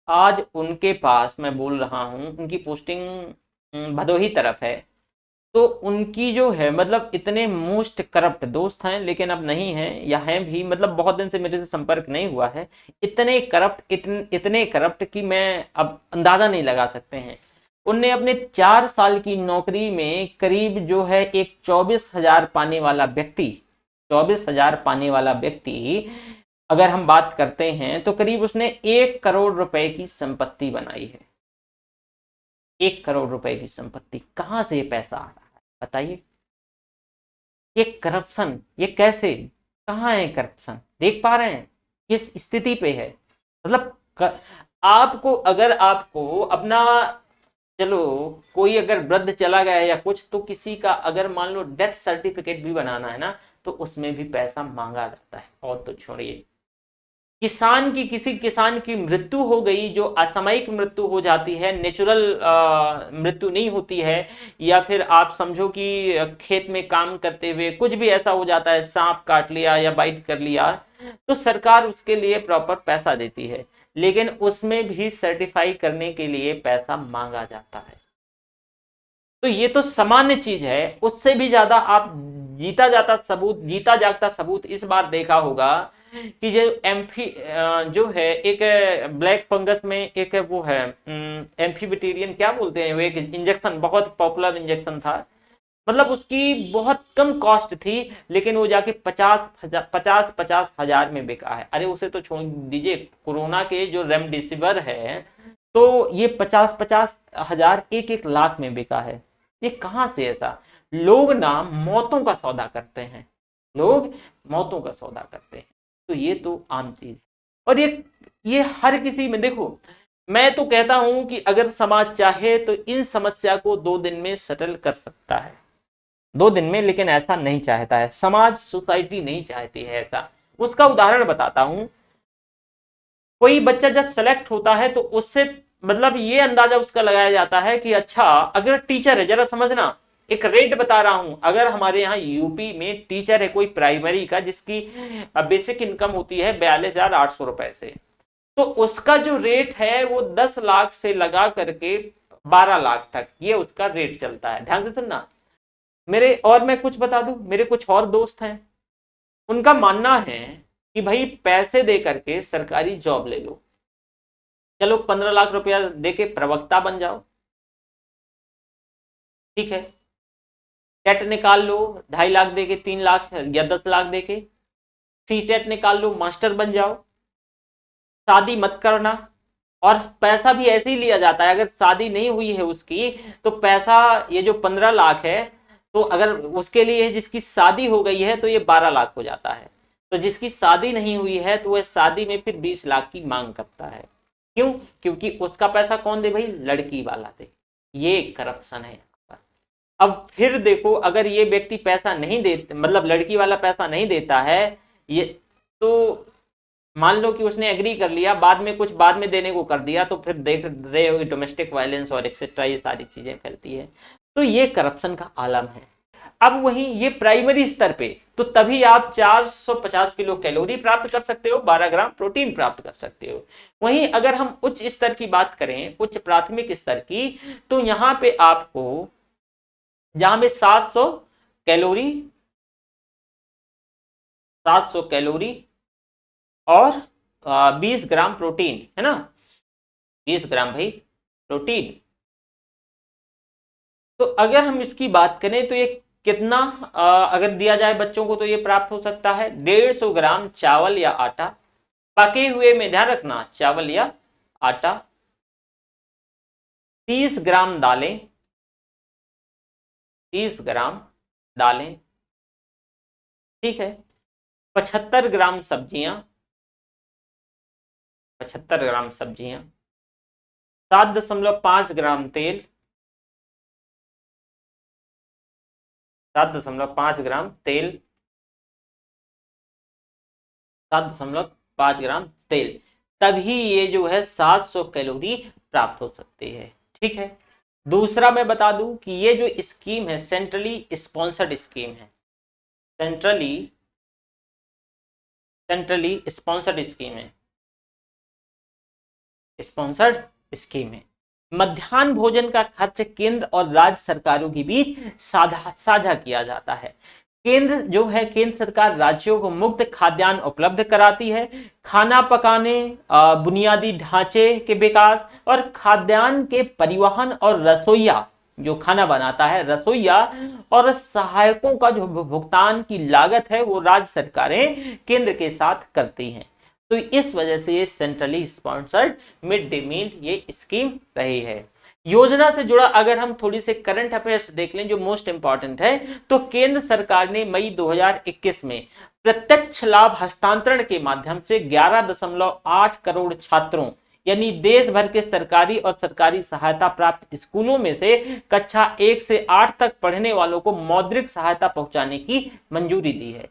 आज उनके पास, मैं बोल रहा हूँ, उनकी पोस्टिंग भदोही तरफ है। तो उनकी जो है मतलब इतने मोस्ट करप्ट दोस्त हैं, लेकिन अब नहीं हैं या हैं भी, मतलब बहुत दिन से मेरे से संपर्क नहीं हुआ है। इतने करप्ट, इतने करप्ट कि मैं अब अंदाजा नहीं लगा सकते हैं। उनने अपने 4 साल की नौकरी में करीब जो है एक 24,000 पाने वाला व्यक्ति, 24,000 पाने वाला व्यक्ति, अगर हम बात करते हैं तो करीब उसने 1 करोड़ रुपए की संपत्ति बनाई है। 1 करोड़ रुपए की संपत्ति, कहां से ये पैसा आ रहा है बताइए? ये करप्शन, ये कैसे, कहाँ है करप्शन? देख पा रहे हैं किस स्थिति पे है? मतलब आपको, अगर आपको अपना, चलो कोई अगर वृद्ध चला गया है या कुछ, तो किसी का अगर मान लो डेथ सर्टिफिकेट भी बनाना है ना, तो उसमें भी पैसा मांगा जाता है। और तो छोड़िए, किसान की, किसी किसान की मृत्यु हो गई, जो असामयिक मृत्यु हो जाती है, नेचुरल मृत्यु नहीं होती है, या फिर आप समझो कि खेत में काम करते हुए कुछ भी ऐसा हो जाता है, सांप काट लिया या बाइट कर लिया, तो सरकार उसके लिए प्रॉपर पैसा देती है, लेकिन उसमें भी सर्टिफाई करने के लिए पैसा मांगा जाता है। तो ये तो सामान्य चीज है। उससे भी ज्यादा आप जीता जागता सबूत इस बार देखा होगा कि जो एम्फी जो है एक ब्लैक फंगस में एक वो है एम्फीबिटेरियन क्या बोलते हैं, वो एक इंजेक्शन, बहुत पॉपुलर इंजेक्शन था। मतलब उसकी बहुत कम कॉस्ट थी, लेकिन वो जाके 50,000 में बिका है। अरे उसे तो छोड़ दीजिए, कोरोना के जो रेमडेसिविर है, तो ये 50,000 1 लाख में बिका है। ये कहां से ऐसा? लोग ना मौतों का सौदा करते हैं, लोग मौतों का सौदा करते हैं। तो ये तो आम चीज। और ये हर किसी में देखो, मैं तो कहता हूं कि अगर समाज चाहे तो इन समस्या को 2 दिन में सेटल कर सकता है, 2 दिन में, लेकिन ऐसा नहीं चाहता है समाज, सोसाइटी नहीं चाहती है ऐसा। उसका उदाहरण बताता हूं। कोई बच्चा जब सेलेक्ट होता है तो उससे मतलब ये अंदाजा उसका लगाया जाता है कि अच्छा अगर टीचर है, जरा समझना, एक रेट बता रहा हूं, अगर हमारे यहाँ यूपी में टीचर है कोई प्राइमरी का जिसकी बेसिक इनकम होती है 42,800 रुपए से, तो उसका जो रेट है वो 10 लाख से लगा करके 12 लाख तक ये उसका रेट चलता है। ध्यान से सुनना मेरे, और मैं कुछ बता दूं, मेरे कुछ और दोस्त हैं, उनका मानना है कि भाई पैसे दे करके सरकारी जॉब ले लो, चलो 15 लाख रुपया दे के प्रवक्ता बन जाओ, ठीक है, टेट निकाल लो 2.5 लाख दे के, 3 लाख या 10 लाख दे के, सी टेट निकाल लो, मास्टर बन जाओ, शादी मत करना। और पैसा भी ऐसे ही लिया जाता है, अगर शादी नहीं हुई है उसकी तो पैसा, ये जो 15 लाख है, तो अगर उसके लिए जिसकी शादी हो गई है तो ये 12 लाख हो जाता है, तो जिसकी शादी नहीं हुई है तो वह शादी में फिर 20 लाख की मांग करता है। क्यों? क्योंकि उसका पैसा कौन दे भाई? लड़की वाला दे। ये करप्शन है। अब फिर देखो, अगर ये व्यक्ति पैसा नहीं दे, मतलब लड़की वाला पैसा नहीं देता है ये, तो मान लो कि उसने एग्री कर लिया, बाद में कुछ बाद में देने को कर दिया, तो फिर देख रहे हो डोमेस्टिक वायलेंस और एक्सेट्रा ये सारी चीजें फैलती है। तो ये करप्शन का आलम है। अब वहीं ये प्राइमरी स्तर पे, तो तभी आप 450 किलो कैलोरी प्राप्त कर सकते हो, 12 ग्राम प्रोटीन प्राप्त कर सकते हो। वहीं अगर हम उच्च स्तर की बात करें, उच्च प्राथमिक स्तर की, तो यहाँ पे आपको, जहां पे कैलोरी 700 कैलोरी और 20 ग्राम प्रोटीन है ना, 20 ग्राम भाई प्रोटीन। तो अगर हम इसकी बात करें तो ये कितना अगर दिया जाए बच्चों को तो ये प्राप्त हो सकता है 150 ग्राम चावल या आटा, पके हुए में ध्यान रखना, चावल या आटा, 30 ग्राम दालें, 30 ग्राम दालें, ठीक है, 75 ग्राम सब्जियां, 75 ग्राम सब्जियां, 7.5 ग्राम तेल, 7.5 ग्राम तेल, 7.5 ग्राम तेल, तभी ये जो है 700 कैलोरी प्राप्त हो सकती है, ठीक है। दूसरा मैं बता दूं कि ये जो स्कीम है सेंट्रली स्पॉन्सर्ड स्कीम है, सेंट्रली स्पॉन्सर्ड स्कीम है, स्पॉन्सर्ड स्कीम है। मध्याह्न भोजन का खर्च केंद्र और राज्य सरकारों के बीच साझा किया जाता है। केंद्र जो है, केंद्र सरकार राज्यों को मुफ्त खाद्यान्न उपलब्ध कराती है। खाना पकाने, बुनियादी ढांचे के विकास और खाद्यान्न के परिवहन और रसोइया जो खाना बनाता है, रसोइया और सहायकों का जो भुगतान की लागत है वो राज्य सरकारें केंद्र के साथ करती हैं। तो इस वजह से ये centrally sponsored mid day meal ये स्कीम रही है। योजना से जुड़ा अगर हम थोड़ी से करंट अफेयर्स देख लें जो मोस्ट इंपॉर्टेंट है, तो केंद्र सरकार ने मई 2021 में प्रत्यक्ष लाभ हस्तांतरण के माध्यम से 11.8 करोड़ छात्रों, यानी देश भर के सरकारी और सरकारी सहायता प्राप्त स्कूलों में से कक्षा 1 से 8 तक पढ़ने वालों को मौद्रिक सहायता पहुंचाने की मंजूरी दी है।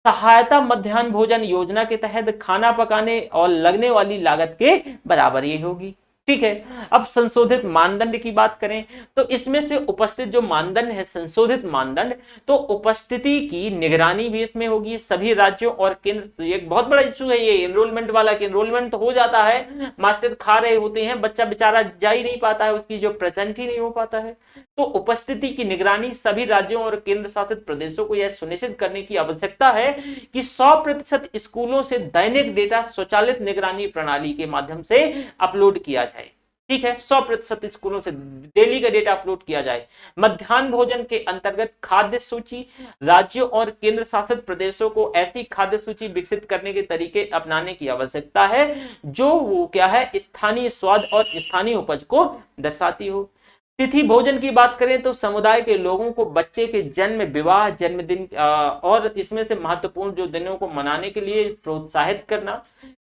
सहायता मध्याह्न भोजन योजना के तहत खाना पकाने और लगने वाली लागत के बराबर ही होगी, ठीक है। अब संशोधित मानदंड की बात करें तो इसमें से उपस्थित जो मानदंड है, संशोधित मानदंड, तो उपस्थिति की निगरानी भी इसमें होगी सभी राज्यों और केंद्र। एक बहुत बड़ा इशू है ये एनरोलमेंट वाला, कि एनरोलमेंट तो हो जाता है, मास्टर खा रहे होते हैं, बच्चा बेचारा जा ही नहीं पाता है, उसकी जो प्रेजेंट ही नहीं हो पाता है। तो उपस्थिति की निगरानी सभी राज्यों और केंद्र शासित प्रदेशों को यह सुनिश्चित करने की आवश्यकता है कि 100% स्कूलों से दैनिक डेटा स्वचालित निगरानी प्रणाली के माध्यम से अपलोड किया जाए, ठीक है, 100% स्कूलों से डेली का डेटा अपलोड किया जाए। मध्याह्न भोजन के अंतर्गत खाद्य सूची, राज्यों और केंद्र शासित प्रदेशों को ऐसी खाद्य सूची विकसित करने के तरीके अपनाने की आवश्यकता है जो वो क्या है, स्थानीय स्वाद और स्थानीय उपज को दर्शाती हो। तिथि भोजन की बात करें तो समुदाय के लोगों को बच्चे के जन्म, विवाह, जन्मदिन और इसमें से महत्वपूर्ण जो दिनों को मनाने के लिए प्रोत्साहित करना।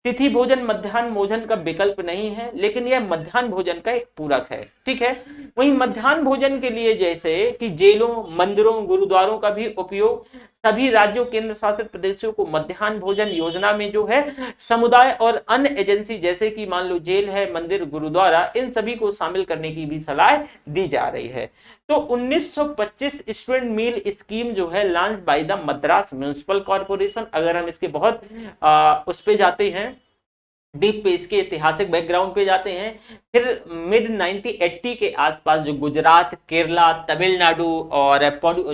तिथि भोजन मध्याह्न भोजन का विकल्प नहीं है, लेकिन यह मध्याह्न भोजन का एक पूरक है। ठीक है, वहीं मध्याह्न भोजन के लिए जैसे कि जेलों, मंदिरों, गुरुद्वारों का भी उपयोग, सभी राज्यों केंद्र शासित प्रदेशों को मध्याह्न भोजन योजना में जो है समुदाय और अन्य एजेंसी जैसे कि मान लो जेल है, मंदिर, गुरुद्वारा, इन सभी को शामिल करने की भी सलाह दी जा रही है। तो 1925 स्टूडेंट मील स्कीम जो है launch by the Madras municipal corporation. अगर हम इसके बहुत उस पे जाते हैं डीप पे, इसके ऐतिहासिक बैकग्राउंड पे जाते हैं, फिर मिड 1980 के आसपास जो गुजरात, केरला, तमिलनाडु और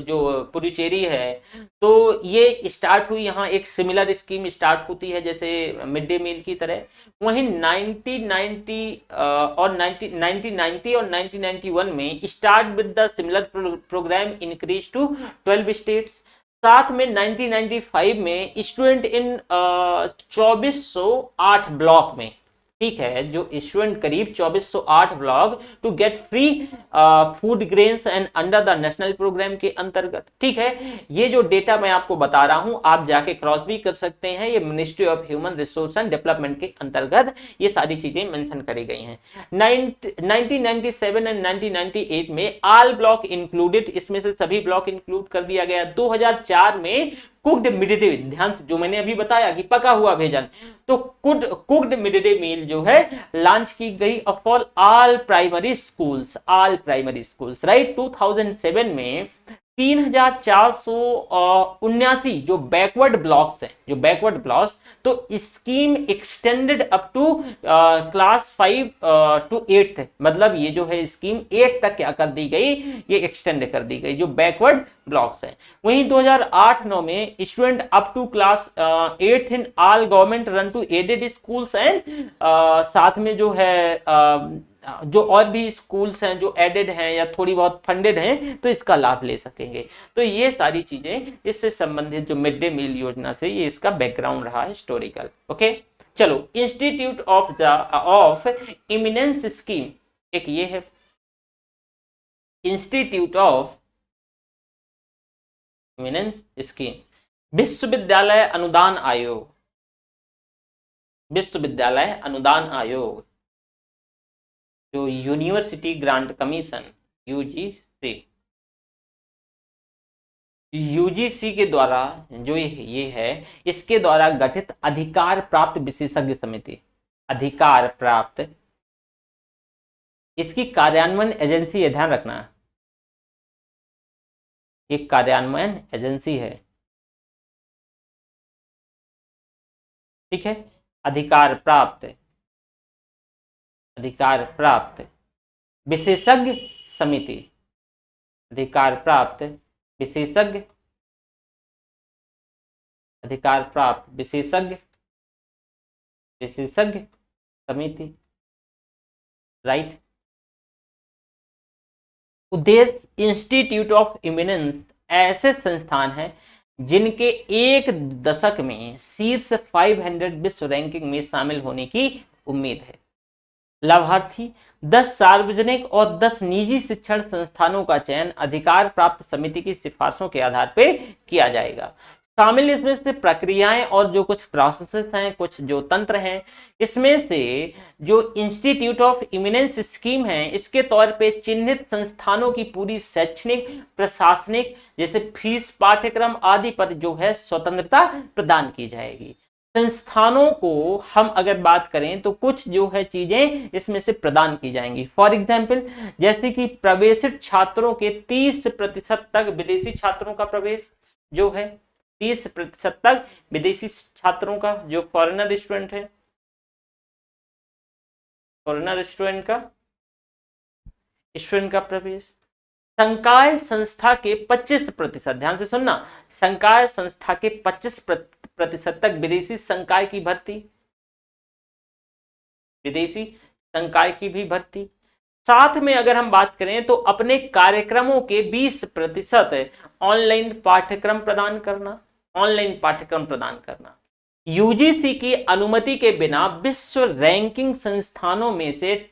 जो पुडुचेरी है, तो ये स्टार्ट हुई। यहाँ एक सिमिलर स्कीम स्टार्ट होती है जैसे मिड डे मील की तरह। वहीं 1990 और 1991 में start with the similar program increase to 12 states. साथ में 1995 में स्टूडेंट इन 2408 ब्लॉक में, ठीक है, जो स्टूडेंट करीब 2408 block to get free food grains and under the national program के अंतर्गत। ठीक है, ये जो डेटा मैं आपको बता रहा हूं आप जाके क्रॉस भी कर सकते हैं, ये ministry of human resource and development के अंतर्गत ये सारी चीजें मेंशन करी गई हैं। 1997 एंड 1998 में ऑल ब्लॉक इंक्लूडेड, इसमें से सभी ब्लॉक इंक्लूड कर दिया गया। 2004 में कुक्ड मिड डे, ध्यान से, जो मैंने अभी बताया कि पका हुआ भोजन, तो कुक्ड मिड डे मील जो है लॉन्च की गई for all primary schools, right. 2007 में 3479 जो बैकवर्ड ब्लॉक्स हैं, तो scheme extended up to class 5 to 8th, मतलब ये जो है स्कीम 8 तक क्या कर दी गई, ये एक्सटेंड कर दी गई जो बैकवर्ड ब्लॉक्स हैं। वहीं 2008-9 में student up to class 8th in all government run to aided schools and साथ में जो है जो और भी स्कूल्स हैं जो एडेड हैं या थोड़ी बहुत फंडेड हैं, तो इसका लाभ ले सकेंगे। तो ये सारी चीजें इससे संबंधित जो मिड डे मील योजना से, ये इसका बैकग्राउंड रहा हिस्टोरिकल। ओके, चलो, इंस्टीट्यूट ऑफ इमिनेंस स्कीम, एक ये है इंस्टीट्यूट ऑफ इमिनेंस स्कीम। विश्वविद्यालय अनुदान आयोग, जो यूनिवर्सिटी ग्रांट कमीशन यूजीसी के द्वारा जो ये है, इसके द्वारा गठित अधिकार प्राप्त विशेषज्ञ समिति, इसकी कार्यान्वयन एजेंसी है, ध्यान रखना, एक कार्यान्वयन एजेंसी है। ठीक है, अधिकार प्राप्त विशेषज्ञ समिति, अधिकार प्राप्त विशेषज्ञ समिति, राइट। उद्देश्य, इंस्टीट्यूट ऑफ इमिनेंस ऐसे संस्थान हैं जिनके एक दशक में शीर्ष 500 विश्व रैंकिंग में शामिल होने की उम्मीद है। लाभार्थी, 10 सार्वजनिक और 10 निजी शिक्षण संस्थानों का चयन अधिकार प्राप्त समिति की सिफारिशों के आधार पर किया जाएगा। शामिल इसमें से प्रक्रियाएं और जो कुछ प्रोसेसेस हैं, कुछ जो तंत्र हैं, इसमें से जो इंस्टीट्यूट ऑफ इमिनेंस स्कीम है, इसके तौर पे चिन्हित संस्थानों की पूरी शैक्षणिक, प्रशासनिक, जैसे फीस, पाठ्यक्रम आदि पर जो है स्वतंत्रता प्रदान की जाएगी। संस्थानों को हम अगर बात करें तो कुछ जो है चीजें इसमें से प्रदान की जाएंगी। फॉर एग्जाम्पल, जैसे कि प्रवेशित छात्रों के 30% तक विदेशी छात्रों का प्रवेश जो है, 30% तक विदेशी छात्रों का, जो फॉरेनर स्टूडेंट है, स्टूडेंट का प्रवेश। संकाय संस्था के 25%, ध्यान से सुनना, संकाय संस्था के 25% तक विदेशी संकाय की भर्ती, साथ में अगर हम बात करें तो अपने कार्यक्रमों के 20% ऑनलाइन पाठ्यक्रम प्रदान करना। यूजीसी की अनुमति के बिना विश्व रैंकिंग संस्थानों में से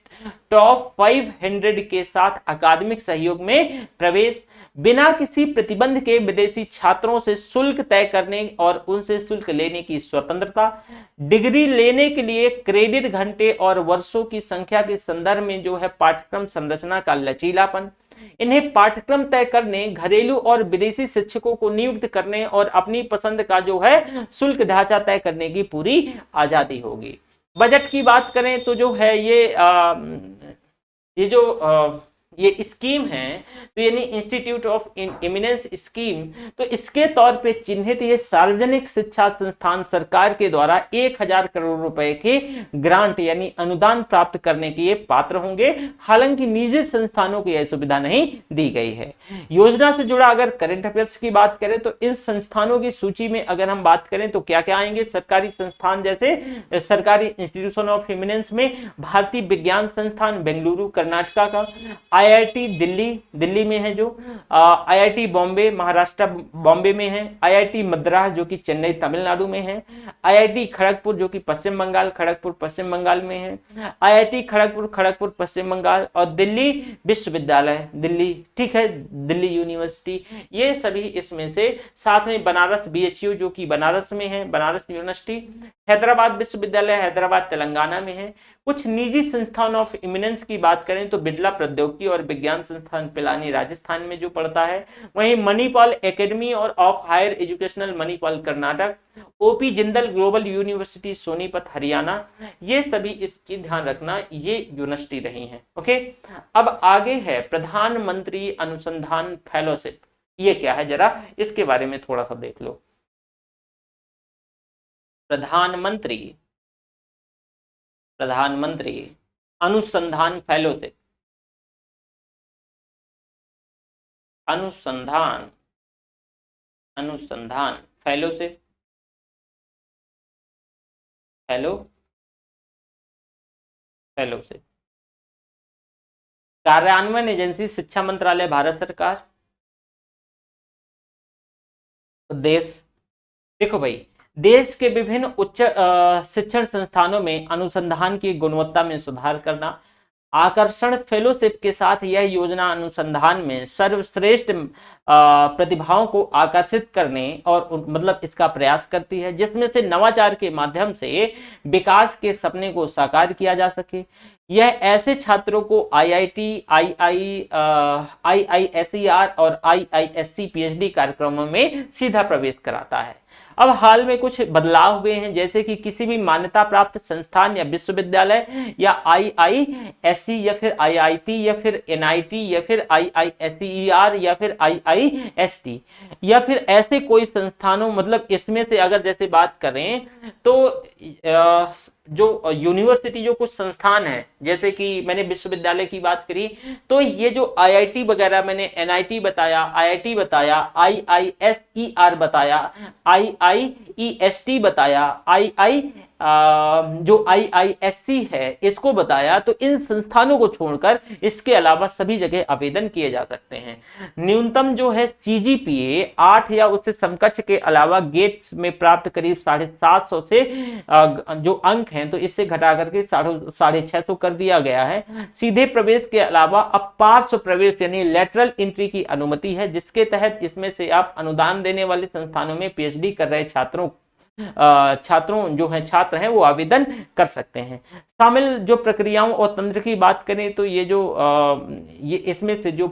टॉप 500 के साथ अकादमिक सहयोग में प्रवेश, बिना किसी प्रतिबंध के विदेशी छात्रों से शुल्क तय करने और उनसे शुल्क लेने की स्वतंत्रता, डिग्री लेने के लिए क्रेडिट घंटे और वर्षों की संख्या के संदर्भ में जो है पाठ्यक्रम संरचना का लचीलापन, इन्हें पाठ्यक्रम तय करने, घरेलू और विदेशी शिक्षकों को नियुक्त करने और अपनी पसंद का जो है शुल्क ढांचा तय करने की पूरी आजादी होगी। बजट की बात करें तो जो है ये स्कीम है, तो यानी इंस्टीट्यूट ऑफ इमिनेंस स्कीम, तो इसके तौर पे चिन्हित ये सार्वजनिक शिक्षा संस्थान सरकार के द्वारा 1000 करोड़ रुपए के ग्रांट यानी अनुदान प्राप्त करने के ये पात्र होंगे। हालांकि निजी संस्थानों को यह सुविधा नहीं दी गई है। योजना से जुड़ा अगर करंट अफेयर्स की बात करें तो इन संस्थानों की सूची में अगर हम बात करें तो क्या क्या आएंगे सरकारी संस्थान, जैसे सरकारी इंस्टीट्यूशन ऑफ इमिनेंस में भारतीय विज्ञान संस्थान बेंगलुरु कर्नाटका का, आईआईटी दिल्ली में है, जो आईआईटी बॉम्बे महाराष्ट्र बॉम्बे में है, आईआईटी मद्रास जो कि चेन्नई तमिलनाडु में है, आईआईटी खड़गपुर जो कि पश्चिम बंगाल खड़गपुर पश्चिम बंगाल में है, आईआईटी खड़गपुर पश्चिम बंगाल, और दिल्ली विश्वविद्यालय दिल्ली, ठीक है, दिल्ली यूनिवर्सिटी, ये सभी इसमें से। साथ में बनारस बीएचयू जो कि बनारस में है, बनारस यूनिवर्सिटी, हैदराबाद विश्वविद्यालय हैदराबाद तेलंगाना में है। कुछ निजी संस्थान ऑफ इमिनेंस की बात करें तो बिरला प्रौद्योगिकी और विज्ञान संस्थान पिलानी राजस्थान में जो पड़ता है, वहीं मणिपाल एकेडमी और of higher educational Manipal Karnataka, OP Jindal global university Sonipat Haryana, ये सभी इसकी ध्यान रखना, ये यूनिवर्सिटी रही हैं। ओके, अब आगे है प्रधानमंत्री अनुसंधान फेलोशिप, ये क्या है जरा इसके बारे में थोड़ा सा देख लो। प्रधानमंत्री अनुसंधान फेलोशिप, अनुसंधान फेलोशिप, फेलोशिप कार्यान्वयन एजेंसी शिक्षा मंत्रालय भारत सरकार। देश, देखो भाई, देश के विभिन्न उच्च शिक्षण संस्थानों में अनुसंधान की गुणवत्ता में सुधार करना। आकर्षण फेलोशिप के साथ यह योजना अनुसंधान में सर्वश्रेष्ठ प्रतिभाओं को आकर्षित करने और मतलब इसका प्रयास करती है, जिसमें से नवाचार के माध्यम से विकास के सपने को साकार किया जा सके। यह ऐसे छात्रों को आईआईटी, आईआईएसईआर और आईआईएससी पीएचडी कार्यक्रमों में सीधा प्रवेश कराता है। अब हाल में कुछ बदलाव हुए हैं, जैसे कि किसी भी मान्यता प्राप्त संस्थान या विश्वविद्यालय या आईआईएससी या फिर आईआईटी या फिर एनआईटी या फिर आईआईएसईआर या फिर आईआईएसटी या फिर ऐसे कोई संस्थानों, मतलब इसमें से अगर जैसे बात करें तो जो यूनिवर्सिटी जो कुछ संस्थान है, जैसे कि मैंने विश्वविद्यालय की बात करी, तो ये जो आईआईटी वगैरह, मैंने एनआईटी बताया, आईआईटी बताया, आईआईएसईआर बताया, आईआईईएसटी बताया, जो आईआईएससी है इसको बताया, तो इन संस्थानों को छोड़कर इसके अलावा सभी जगह आवेदन किए जा सकते हैं। न्यूनतम जो है सीजीपीए 8 या उससे समकक्ष के अलावा गेट में प्राप्त करीब 750 से जो अंक हैं, तो इससे घटा करके 650 कर दिया गया है। सीधे प्रवेश के अलावा अब पार्श्व प्रवेश यानी लेटरल एंट्री की अनुमति है, जिसके तहत इसमें से आप अनुदान देने वाले संस्थानों में पीएचडी कर रहे छात्र हैं वो आवेदन कर सकते हैं। शामिल जो प्रक्रियाओं और तंत्र की बात करें तो ये इसमें से जो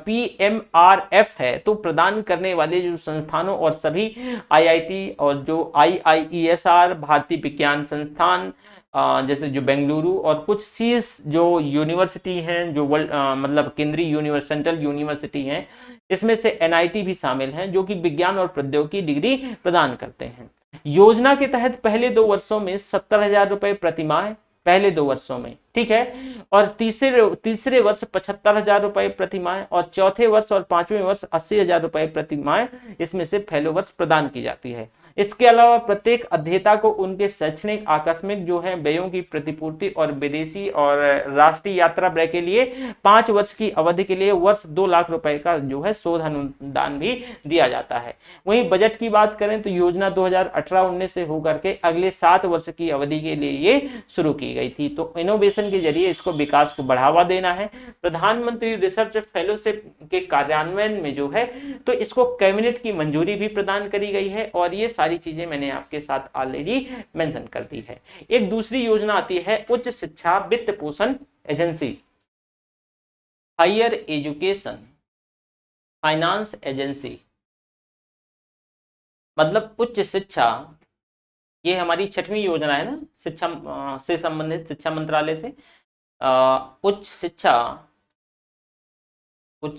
पीएमआरएफ है, तो प्रदान करने वाले जो संस्थानों और सभी आईआईटी और जो आईआईईएसआर, भारतीय विज्ञान संस्थान जैसे जो बेंगलुरु, और कुछ शीर्ष जो यूनिवर्सिटी हैं जो मतलब केंद्रीय सेंट्रल यूनिवर्सिटी हैं, इसमें से एनआईटी भी शामिल हैं, जो कि विज्ञान और प्रौद्योगिकी डिग्री प्रदान करते हैं। योजना के तहत पहले 2 वर्षों में 70,000 रुपए प्रतिमाह, पहले 2 वर्षों में, ठीक है, और तीसरे वर्ष 75,000 रुपए प्रतिमाह, और चौथे वर्ष और 5वें वर्ष 80,000 रुपए प्रतिमाह इसमें से फेलो वर्ष प्रदान की जाती है। इसके अलावा प्रत्येक अध्येता को उनके शैक्षणिक आकस्मिक जो है व्ययों की प्रतिपूर्ति और विदेशी और राष्ट्रीय यात्रा व्यय के लिए 5 वर्ष की अवधि के लिए वर्ष 2 लाख रुपए का जो है शोध अनुदान भी दिया जाता है। वहीं बजट की बात करें तो योजना 2018-19 से होकर के अगले 7 वर्ष की अवधि के लिए ये शुरू की गई थी। तो इनोवेशन के जरिए इसको विकास को बढ़ावा देना है। प्रधानमंत्री रिसर्च फेलोशिप के कार्यान्वयन में जो है तो इसको कैबिनेट की मंजूरी भी प्रदान करी गई है और ये सारी चीजें मैंने आपके साथ ऑलरेडी मेंशन कर दी है। एक दूसरी योजना आती है उच्च शिक्षा वित्त पोषण agency, higher education finance agency, मतलब उच्च शिक्षा, ये हमारी 6वीं योजना है ना शिक्षा से संबंधित, शिक्षा मंत्रालय से उच्च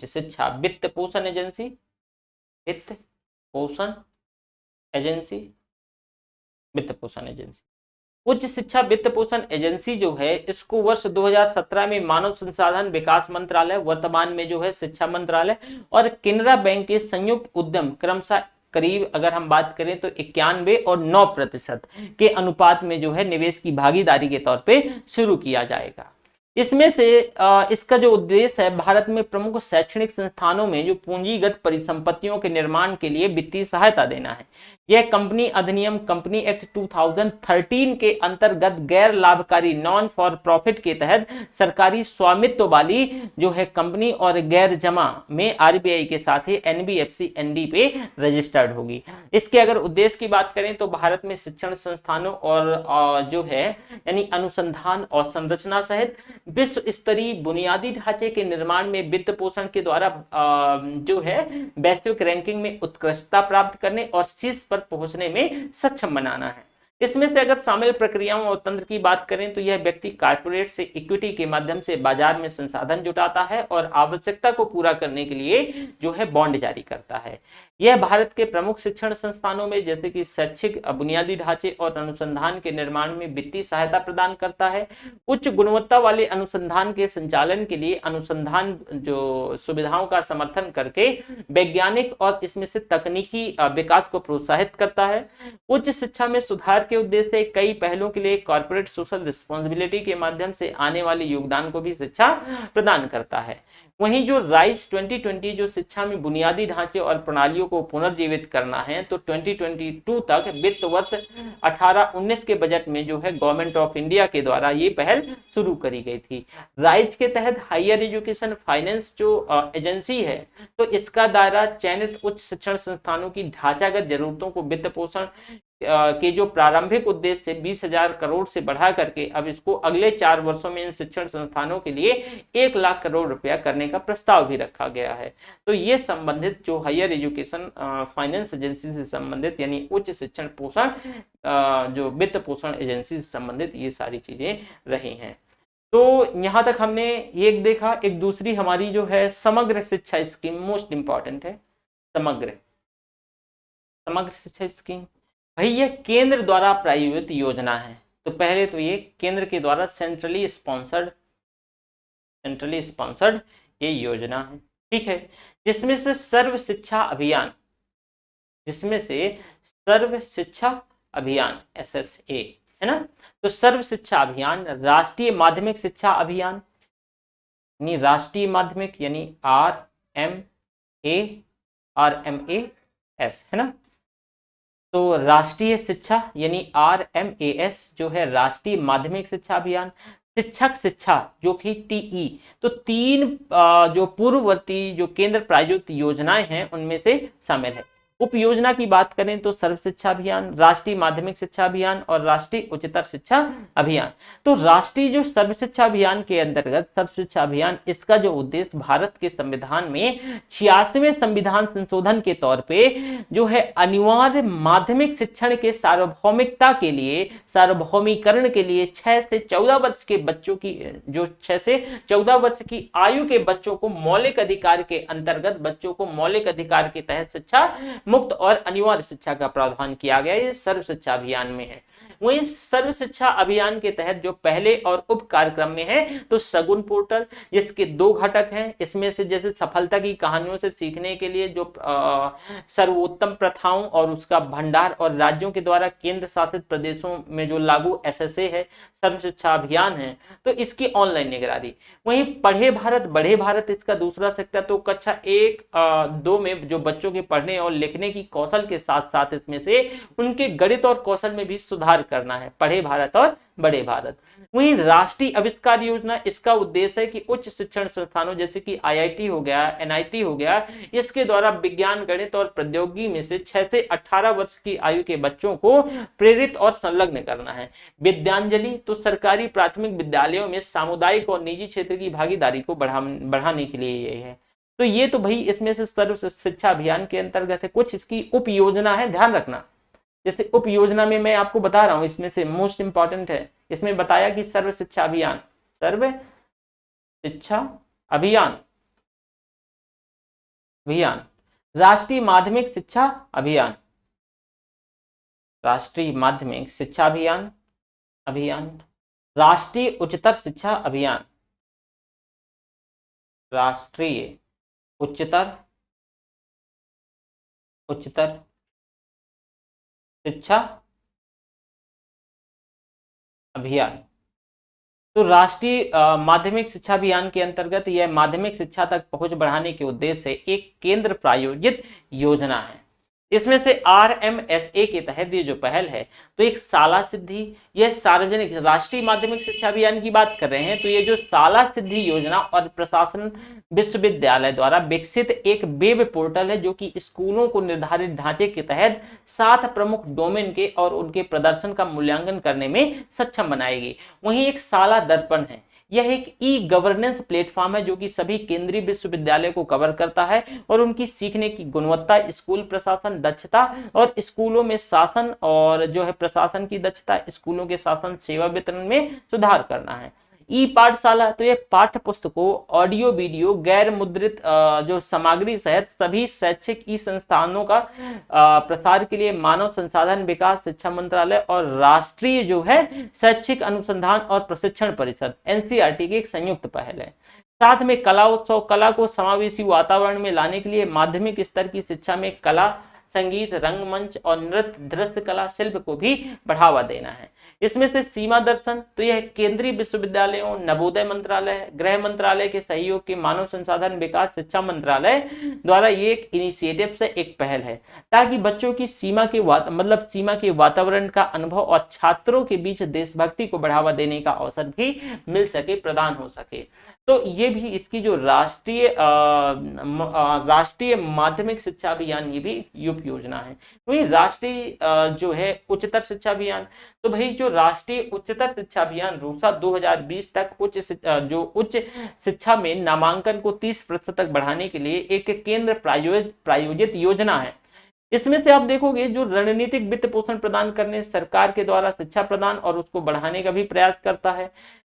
शिक्षा वित्त पोषण एजेंसी, वित्त पोषण एजेंसी, वित्त पोषण एजेंसी। उच्च शिक्षा वित्त पोषण एजेंसी जो है इसको वर्ष 2017 में मानव संसाधन विकास मंत्रालय, वर्तमान में जो है शिक्षा मंत्रालय और केनरा बैंक के संयुक्त उद्यम क्रमशः करीब अगर हम बात करें तो 91 और 9% के अनुपात में जो है निवेश की भागीदारी के तौर पे शुरू किया जाएगा। इसमें से इसका जो उद्देश्य है भारत में प्रमुख शैक्षणिक संस्थानों में जो पूंजीगत परिसंपत्तियों के निर्माण के लिए वित्तीय सहायता देना है। यह कंपनी अधिनियम कंपनी एक्ट 2013 के अंतर्गत गैर लाभकारी नॉन फॉर प्रॉफिट के तहत सरकारी स्वामित्व वाली जो है कंपनी और गैर जमा में आरबीआई के साथ ही एनबीएफसी एनडी पे रजिस्टर्ड होगी। इसके अगर उद्देश्य की बात करें तो भारत में शिक्षण संस्थानों और जो है यानी अनुसंधान और संरचना सहित विश्व स्तरीय बुनियादी ढांचे के निर्माण में वित्त पोषण के द्वारा जो है वैश्विक रैंकिंग में उत्कृष्टता प्राप्त करने और शीर्ष पर पहुंचने में सक्षम बनाना है। इसमें से अगर शामिल प्रक्रियाओं और तंत्र की बात करें तो यह व्यक्ति कॉर्पोरेट से इक्विटी के माध्यम से बाजार में संसाधन जुटाता है और आवश्यकता को पूरा करने के लिए जो है बॉन्ड जारी करता है। यह भारत के प्रमुख शिक्षण संस्थानों में जैसे कि शैक्षिक बुनियादी ढांचे और अनुसंधान के निर्माण में वित्तीय सहायता प्रदान करता है। उच्च गुणवत्ता वाले अनुसंधान के संचालन के लिए अनुसंधान जो सुविधाओं का समर्थन करके वैज्ञानिक और इसमें से तकनीकी विकास को प्रोत्साहित करता है। उच्च शिक्षा में सुधार के उद्देश्य से कई पहलों के लिए कॉर्पोरेट सोशल रिस्पॉन्सिबिलिटी के माध्यम से आने वाले योगदान को भी शिक्षा प्रदान करता है। वहीं जो राइज 2020 जो शिक्षा में बुनियादी ढांचे और प्रणालियों को पुनर्जीवित करना है तो 2022 तक वित्त वर्ष 18-19 के बजट में जो है गवर्नमेंट ऑफ इंडिया के द्वारा ये पहल शुरू करी गई थी। राइज के तहत हायर एजुकेशन फाइनेंस जो एजेंसी है तो इसका दायरा चयनित उच्च शिक्षण संस्थानों की ढांचागत जरूरतों को वित्त पोषण के जो प्रारंभिक उद्देश्य से 20,000 करोड़ से बढ़ा करके अब इसको अगले 4 वर्षों में इन शिक्षण संस्थानों के लिए 1 लाख करोड़ रुपया करने का प्रस्ताव भी रखा गया है। तो ये संबंधित जो हायर एजुकेशन फाइनेंस एजेंसी से संबंधित यानी उच्च शिक्षण पोषण जो वित्त पोषण एजेंसी से संबंधित ये सारी चीजें रही हैं। तो यहाँ तक हमने एक देखा। एक दूसरी हमारी जो है समग्र शिक्षा स्कीम मोस्ट इंपॉर्टेंट है। समग्र शिक्षा स्कीम भाई ये केंद्र द्वारा प्रायोजित योजना है। तो पहले तो ये केंद्र के द्वारा सेंट्रली स्पॉन्सर्ड ये योजना है, ठीक है, जिसमें से सर्व शिक्षा अभियान SSA है ना। तो सर्व शिक्षा अभियान, राष्ट्रीय माध्यमिक शिक्षा अभियान यानी राष्ट्रीय माध्यमिक यानी RMAS है ना। तो राष्ट्रीय शिक्षा यानी RMAS जो है राष्ट्रीय माध्यमिक शिक्षा अभियान। शिक्षक शिक्षा जो कि TE, तो 3 जो पूर्ववर्ती जो केंद्र प्रायोजित योजनाएं हैं उनमें से शामिल है। उप योजना की बात करें तो सर्व शिक्षा अभियान, राष्ट्रीय माध्यमिक शिक्षा अभियान और राष्ट्रीय उच्चतर शिक्षा अभियान। तो राष्ट्रीय जो सर्व शिक्षा अभियान के अंतर्गत सर्व शिक्षा अभियान इसका जो उद्देश्य भारत के संविधान में 86वें संविधान संशोधन के तौर पे जो है अनिवार्य माध्यमिक शिक्षण के सार्वभौमिकता के लिए सार्वभौमिकरण के लिए 6 से 14 वर्ष के बच्चों की जो 6 से 14 वर्ष की आयु के बच्चों को मौलिक अधिकार के अंतर्गत बच्चों को मौलिक अधिकार के तहत शिक्षा मुक्त और अनिवार्य शिक्षा का प्रावधान किया गया। ये सर्व शिक्षा अभियान में है। वहीं सर्व शिक्षा अभियान के तहत जो पहले और उप कार्यक्रम में है तो सगुन पोर्टल, जिसके 2 घटक हैं। इसमें से जैसे सफलता की कहानियों से सीखने के लिए जो सर्वोत्तम प्रथाओं और उसका भंडार, और राज्यों के द्वारा केंद्र शासित प्रदेशों में जो लागू एसएसए है, सर्व शिक्षा अभियान है, तो इसकी ऑनलाइन निगरानी। वहीं पढ़े भारत बढ़े भारत इसका दूसरा सेक्टर, तो कक्षा 1-2 में जो बच्चों के पढ़ने और लिखने की कौशल के साथ साथ इसमें से उनके गणित और कौशल में भी सुधार करना है, पढ़े भारत और बड़े भारत। वहीं राष्ट्रीय आविष्कार योजना, इसका उद्देश्य है कि उच्च शिक्षण संस्थानों जैसे कि आईआईटी हो गया, एनआईटी हो गया, इसके द्वारा विज्ञान, गणित और प्रौद्योगिकी में से 6 से 18 वर्ष की आयु के बच्चों को प्रेरित और संलग्न करना है। विद्यांजलि, तो सरकारी प्राथमिक विद्यालयों में सामुदायिक और निजी क्षेत्र की भागीदारी को बढ़ाने के लिए ये है। तो ये तो भाई इसमें से सर्व शिक्षा अभियान के अंतर्गत है। कुछ इसकी उप योजना है, ध्यान रखना। जैसे उप योजना में मैं आपको बता रहा हूं, इसमें से मोस्ट इंपॉर्टेंट है, इसमें बताया कि सर्व शिक्षा अभियान, सर्व शिक्षा अभियान, राष्ट्रीय माध्यमिक शिक्षा अभियान, राष्ट्रीय माध्यमिक शिक्षा अभियान, राष्ट्रीय उच्चतर शिक्षा अभियान, राष्ट्रीय उच्चतर शिक्षा अभियान। तो राष्ट्रीय माध्यमिक शिक्षा अभियान के अंतर्गत यह माध्यमिक शिक्षा तक पहुंच बढ़ाने के उद्देश्य से एक केंद्र प्रायोजित योजना है। इसमें से आरएमएसए के तहत ये जो पहल है, तो एक शाला सिद्धि, यह सार्वजनिक राष्ट्रीय माध्यमिक शिक्षा अभियान की बात कर रहे हैं, तो ये जो शाला सिद्धि योजना और प्रशासन विश्वविद्यालय द्वारा विकसित एक वेब पोर्टल है, जो कि स्कूलों को निर्धारित ढांचे के तहत 7 प्रमुख डोमेन के और उनके प्रदर्शन का मूल्यांकन करने में सक्षम बनाएगी। वहीं एक शाला दर्पण है, यह एक ई गवर्नेंस प्लेटफॉर्म है जो कि सभी केंद्रीय विश्वविद्यालय को कवर करता है और उनकी सीखने की गुणवत्ता, स्कूल प्रशासन दक्षता और स्कूलों में शासन और जो है प्रशासन की दक्षता, स्कूलों के शासन सेवा वितरण में सुधार करना है। ई पाठशाला, तो ये पाठ्य पुस्तकों, ऑडियो वीडियो, गैर मुद्रित जो सामग्री सहित सभी शैक्षिक ई संस्थानों का प्रसार के लिए मानव संसाधन विकास शिक्षा मंत्रालय और राष्ट्रीय जो है शैक्षिक अनुसंधान और प्रशिक्षण परिषद एनसीईआरटी की एक संयुक्त पहल है। साथ में कला उत्सव, कला को समावेशी वातावरण में लाने के लिए माध्यमिक स्तर की शिक्षा में कला, संगीत, रंगमंच और नृत्य, दृश्य कला, शिल्प को भी बढ़ावा देना है। इसमें से सीमा दर्शन, तो यह केंद्रीय विश्वविद्यालयों, नवोदय मंत्रालय, गृह मंत्रालय के सहयोग के मानव संसाधन विकास शिक्षा मंत्रालय द्वारा ये एक इनिशिएटिव से एक पहल है, ताकि बच्चों की सीमा के वातावरण का अनुभव और छात्रों के बीच देशभक्ति को बढ़ावा देने का अवसर भी मिल सके, प्रदान हो सके। तो ये भी इसकी जो राष्ट्रीय माध्यमिक शिक्षा अभियान, ये भी युप योजना है। वही राष्ट्रीय जो है उच्चतर शिक्षा अभियान, तो भाई जो राष्ट्रीय उच्चतर शिक्षा अभियान रूसा 2020 तक उच्च शिक्षा में नामांकन को 30% तक बढ़ाने के लिए एक केंद्र प्रायोजित योजना है। इसमें से आप देखोगे जो रणनीतिक वित्त पोषण प्रदान करने, सरकार के द्वारा शिक्षा प्रदान और उसको बढ़ाने का भी प्रयास करता है।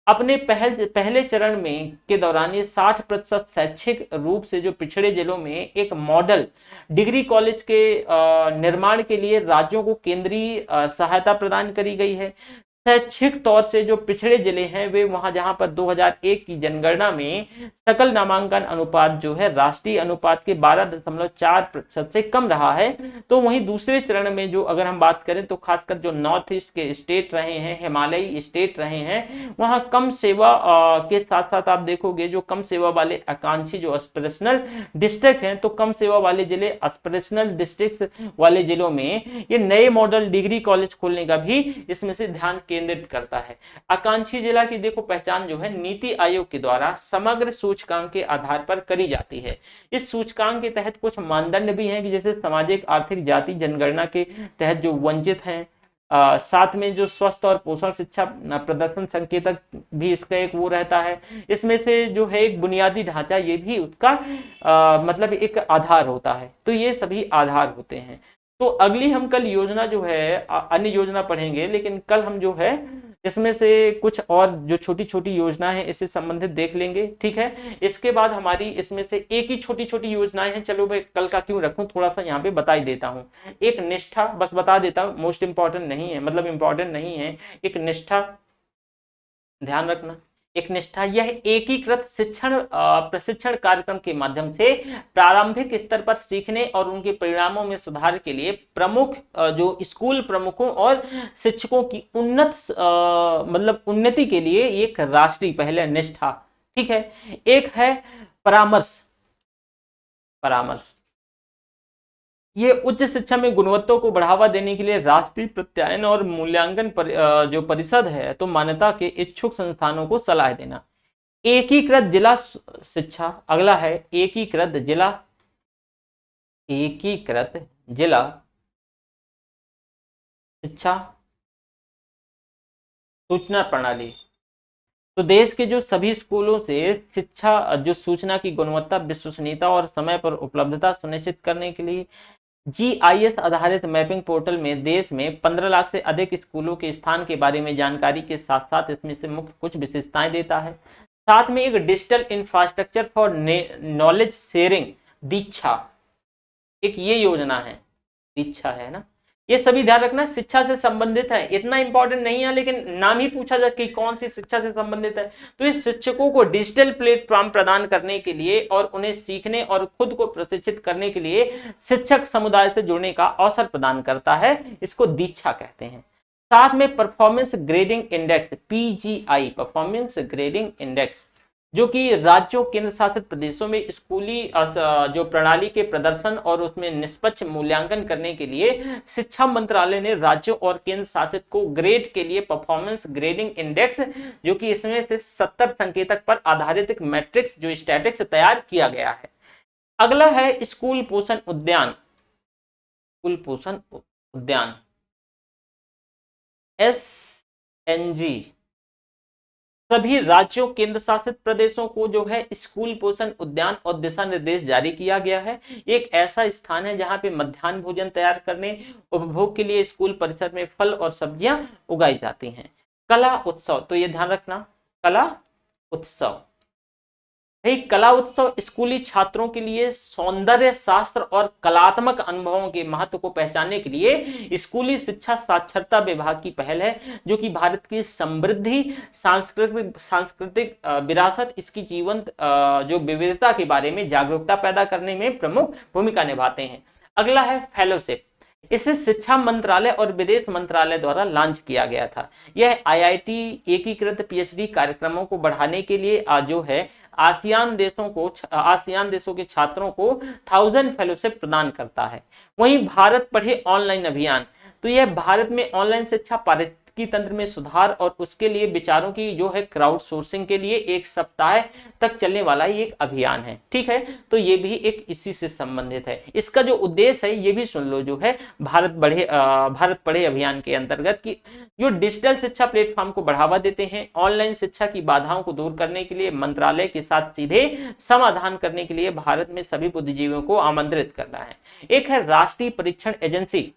अपने पहले चरण में के दौरान ये 60% शैक्षिक रूप से जो पिछड़े जिलों में एक मॉडल डिग्री कॉलेज के निर्माण के लिए राज्यों को केंद्रीय सहायता प्रदान करी गई है। शैक्षिक तौर से जो पिछड़े जिले हैं वे वहां जहां पर 2001 की जनगणना में सकल नामांकन अनुपात जो है राष्ट्रीय अनुपात के 12.4% से कम रहा है, तो वहीं दूसरे चरण में जो अगर हम बात करें तो खासकर जो नॉर्थ ईस्ट के स्टेट रहे हैं, हिमालयी स्टेट रहे हैं, वहां कम सेवा के साथ साथ आप देखोगे जो कम सेवा वाले आकांक्षी जो एस्पिरेशनल डिस्ट्रिक्ट हैं, तो कम सेवा वाले जिले एस्पिरेशनल डिस्ट्रिक्ट वाले जिलों में ये नए मॉडल डिग्री कॉलेज खोलने का भी इसमें से ध्यान केंद्रित करता है। आकांक्षी जिला की देखो पहचान जो है नीति आयोग के द्वारा समग्र सूचकांक के आधार पर करी जाती है। इस सूचकांक के तहत कुछ मानदंड भी हैं कि जैसे सामाजिक आर्थिक जाति जनगणना के तहत जो वंचित हैं, साथ में जो स्वस्थ और पोषण शिक्षा प्रदर्शन संकेतक भी इसका एक वो रहता है। इसमें से जो है एक बुनियादी ढांचा, ये भी उसका मतलब एक आधार होता है। तो ये सभी आधार होते हैं। तो अगली हम कल योजना जो है अन्य योजना पढ़ेंगे, लेकिन कल हम जो है इसमें से कुछ और जो छोटी छोटी योजना है इससे संबंधित देख लेंगे, ठीक है। इसके बाद हमारी इसमें से एक ही छोटी छोटी योजनाएं हैं, चलो मैं कल का क्यों रखूं, थोड़ा सा यहाँ पे बता ही देता हूँ। एक निष्ठा, बस बता देता हूँ, मोस्ट इंपॉर्टेंट नहीं है, मतलब इंपॉर्टेंट नहीं है। एक निष्ठा, ध्यान रखना, एक निष्ठा यह एकीकृत शिक्षण प्रशिक्षण कार्यक्रम के माध्यम से प्रारंभिक स्तर पर सीखने और उनके परिणामों में सुधार के लिए प्रमुख जो स्कूल प्रमुखों और शिक्षकों की मतलब उन्नति के लिए एक राष्ट्रीय पहल है, निष्ठा, ठीक है। एक है परामर्श, परामर्श ये उच्च शिक्षा में गुणवत्ता को बढ़ावा देने के लिए राष्ट्रीय प्रत्यायन और मूल्यांकन जो परिषद है तो मान्यता के इच्छुक संस्थानों को सलाह देना। एकीकृत जिला शिक्षा, अगला है एकीकृत जिला, एकीकृत जिला शिक्षा सूचना प्रणाली, तो देश के जो सभी स्कूलों से शिक्षा जो सूचना की गुणवत्ता, विश्वसनीयता और समय पर उपलब्धता सुनिश्चित करने के लिए जीआईएस आधारित मैपिंग पोर्टल में देश में 15 लाख से अधिक स्कूलों के स्थान के बारे में जानकारी के साथ साथ इसमें से मुख्य कुछ विशेषताएं देता है। साथ में एक digital infrastructure for knowledge sharing, Diksha, एक ये योजना है, दीक्षा है ना। ये सभी ध्यान रखना शिक्षा से संबंधित है, इतना इंपॉर्टेंट नहीं है लेकिन नाम ही पूछा जाए कि कौन सी शिक्षा से संबंधित है। तो इस शिक्षकों को डिजिटल प्लेटफॉर्म प्रदान करने के लिए और उन्हें सीखने और खुद को प्रशिक्षित करने के लिए शिक्षक समुदाय से जुड़ने का अवसर प्रदान करता है, इसको दीक्षा कहते हैं। साथ में performance grading index, PGI, performance grading index, जो कि राज्यों केंद्र शासित प्रदेशों में स्कूली जो प्रणाली के प्रदर्शन और उसमें निष्पक्ष मूल्यांकन करने के लिए शिक्षा मंत्रालय ने राज्यों और केंद्र शासित को ग्रेड के लिए परफॉर्मेंस ग्रेडिंग इंडेक्स, जो कि इसमें से 70 संकेतक पर आधारित एक मैट्रिक्स जो स्टैटिक्स तैयार किया गया है। अगला है स्कूल पोषण उद्यान, स्कूल पोषण उद्यान SNG, सभी राज्यों केंद्र शासित प्रदेशों को जो है स्कूल पोषण उद्यान और दिशा निर्देश जारी किया गया है। एक ऐसा स्थान है जहां पे मध्याह्न भोजन तैयार करने, उपभोग के लिए स्कूल परिसर में फल और सब्जियां उगाई जाती हैं। कला उत्सव, तो ये ध्यान रखना, कला उत्सव, कला उत्सव स्कूली छात्रों के लिए सौंदर्य शास्त्र और कलात्मक अनुभवों के महत्व को पहचानने के लिए स्कूली शिक्षा साक्षरता विभाग की पहल है, जो कि भारत की समृद्धि सांस्कृतिक विरासत, इसकी जीवंत जो विविधता के बारे में जागरूकता पैदा करने में प्रमुख भूमिका निभाते हैं। अगला है फेलोशिप, इसे शिक्षा मंत्रालय और विदेश मंत्रालय द्वारा लॉन्च किया गया था। यह आईआईटी एकीकृत पीएचडी कार्यक्रमों को बढ़ाने के लिए जो है आसियान देशों के छात्रों को 1000 फेलोशिप प्रदान करता है। वहीं भारत पढ़े ऑनलाइन अभियान, तो यह भारत में ऑनलाइन शिक्षा पारिस्थितिकी तंत्र में सुधार और उसके लिए विचारों की जो है क्राउड सोर्सिंग के लिए 1 सप्ताह तक चलने वाला एक अभियान है, ठीक है। तो ये भी एक इसी से संबंधित है। इसका जो उद्देश्य है ये भी सुन लो, जो है भारत पढ़े अभियान के अंतर्गत की जो डिजिटल शिक्षा प्लेटफॉर्म को बढ़ावा देते हैं, ऑनलाइन शिक्षा की बाधाओं को दूर करने के लिए मंत्रालय के साथ सीधे समाधान करने के लिए भारत में सभी बुद्धिजीवियों को आमंत्रित करना है। एक है राष्ट्रीय परीक्षण एजेंसी,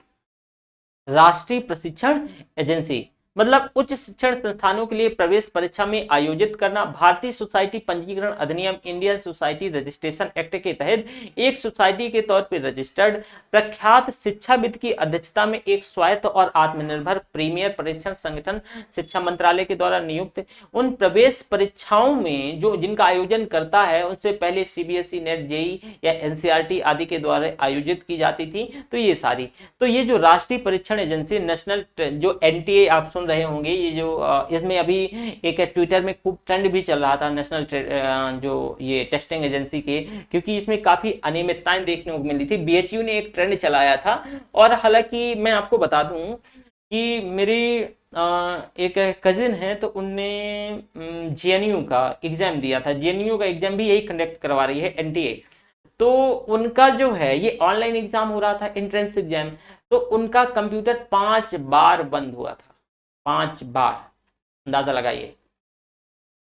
राष्ट्रीय प्रशिक्षण एजेंसी मतलब उच्च शिक्षण संस्थानों के लिए प्रवेश परीक्षा में आयोजित करना। भारतीय सोसाइटी पंजीकरण अधिनियम, इंडियन सोसाइटी रजिस्ट्रेशन एक्ट के तहत एक सोसाइटी के तौर पर रजिस्टर्ड प्रख्यात शिक्षाविद की अध्यक्षता में एक स्वायत्त और आत्मनिर्भर प्रीमियर परीक्षण संगठन शिक्षा मंत्रालय के द्वारा नियुक्त। उन प्रवेश परीक्षाओं में जो जिनका आयोजन करता है उनसे पहले सीबीएसई, नेट, जेई या एनसीईआरटी आदि के द्वारा आयोजित की जाती थी। तो ये सारी, तो ये जो राष्ट्रीय परीक्षण एजेंसी नेशनल जो एनटीए आप सुन रहे होंगे, ये जो इसमें अभी एक ट्विटर में खूब ट्रेंड भी चल रहा था नेशनल जो ये टेस्टिंग एजेंसी के, क्योंकि इसमें काफी अनियमितताएं देखने को मिली थी। बीएचयू ने एक ट्रेंड चलाया था। और हालांकि मैं आपको बता दूं कि मेरी एक कजिन है तो उनने जेएनयू का एग्जाम दिया था, जेएनयू का एग्जाम भी यही कंडक्ट करवा रही है एनटीए। तो उनका जो है ये ऑनलाइन एग्जाम हो रहा था, एंट्रेंस एग्जाम, तो उनका कंप्यूटर 5 बार बंद हुआ था, 5 बार, अंदाजा लगाइए।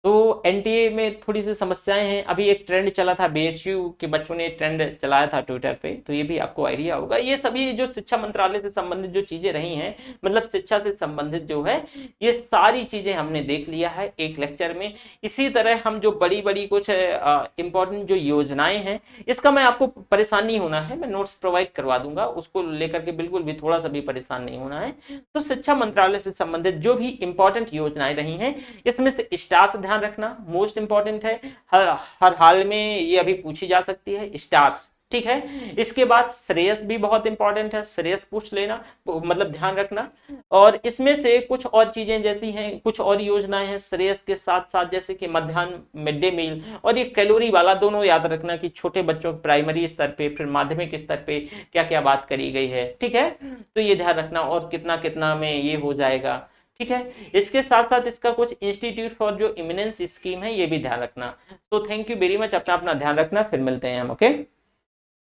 तो एनटीए में थोड़ी सी समस्याएं हैं। अभी एक ट्रेंड चला था, बीएचयू के बच्चों ने ट्रेंड चलाया था ट्विटर पे, तो ये भी आपको आइडिया होगा। ये सभी जो शिक्षा मंत्रालय से संबंधित जो चीजें रही हैं, मतलब शिक्षा से संबंधित जो है, ये सारी चीजें हमने देख लिया है एक लेक्चर में। इसी तरह हम जो बड़ी बड़ी कुछ इंपॉर्टेंट जो योजनाएं हैं, इसका मैं आपको परेशान नहीं होना है, मैं नोट्स प्रोवाइड करवा दूंगा, उसको लेकर के बिल्कुल भी थोड़ा सा भी परेशान नहीं होना है। तो शिक्षा मंत्रालय से संबंधित जो भी इंपॉर्टेंट योजनाएं रही हैं, इसमें से स्टार्स ध्यान रखना मोस्ट इंपॉर्टेंट है। हर हाल में ये अभी पूछी जा सकती है स्टार्स, ठीक है। इसके बाद श्रेयस भी बहुत इंपॉर्टेंट है, श्रेयस पूछ लेना, मतलब ध्यान रखना। और इसमें से कुछ और चीजें जैसी हैं, कुछ और योजनाएं हैं श्रेयस के साथ साथ, जैसे कि मध्याह्न मिड डे मील और ये कैलोरी वाला, दोनों याद रखना कि छोटे बच्चों प्राइमरी स्तर पे फिर माध्यमिक स्तर पे क्या क्या बात करी गई है, ठीक है। तो ये ध्यान रखना, और कितना कितना में ये हो जाएगा, ठीक है। इसके साथ साथ इसका कुछ इंस्टीट्यूट फॉर जो इमिनेंस स्कीम है, ये भी ध्यान रखना। तो थैंक यू वेरी मच, अपना अपना ध्यान रखना, फिर मिलते हैं हम, ओके।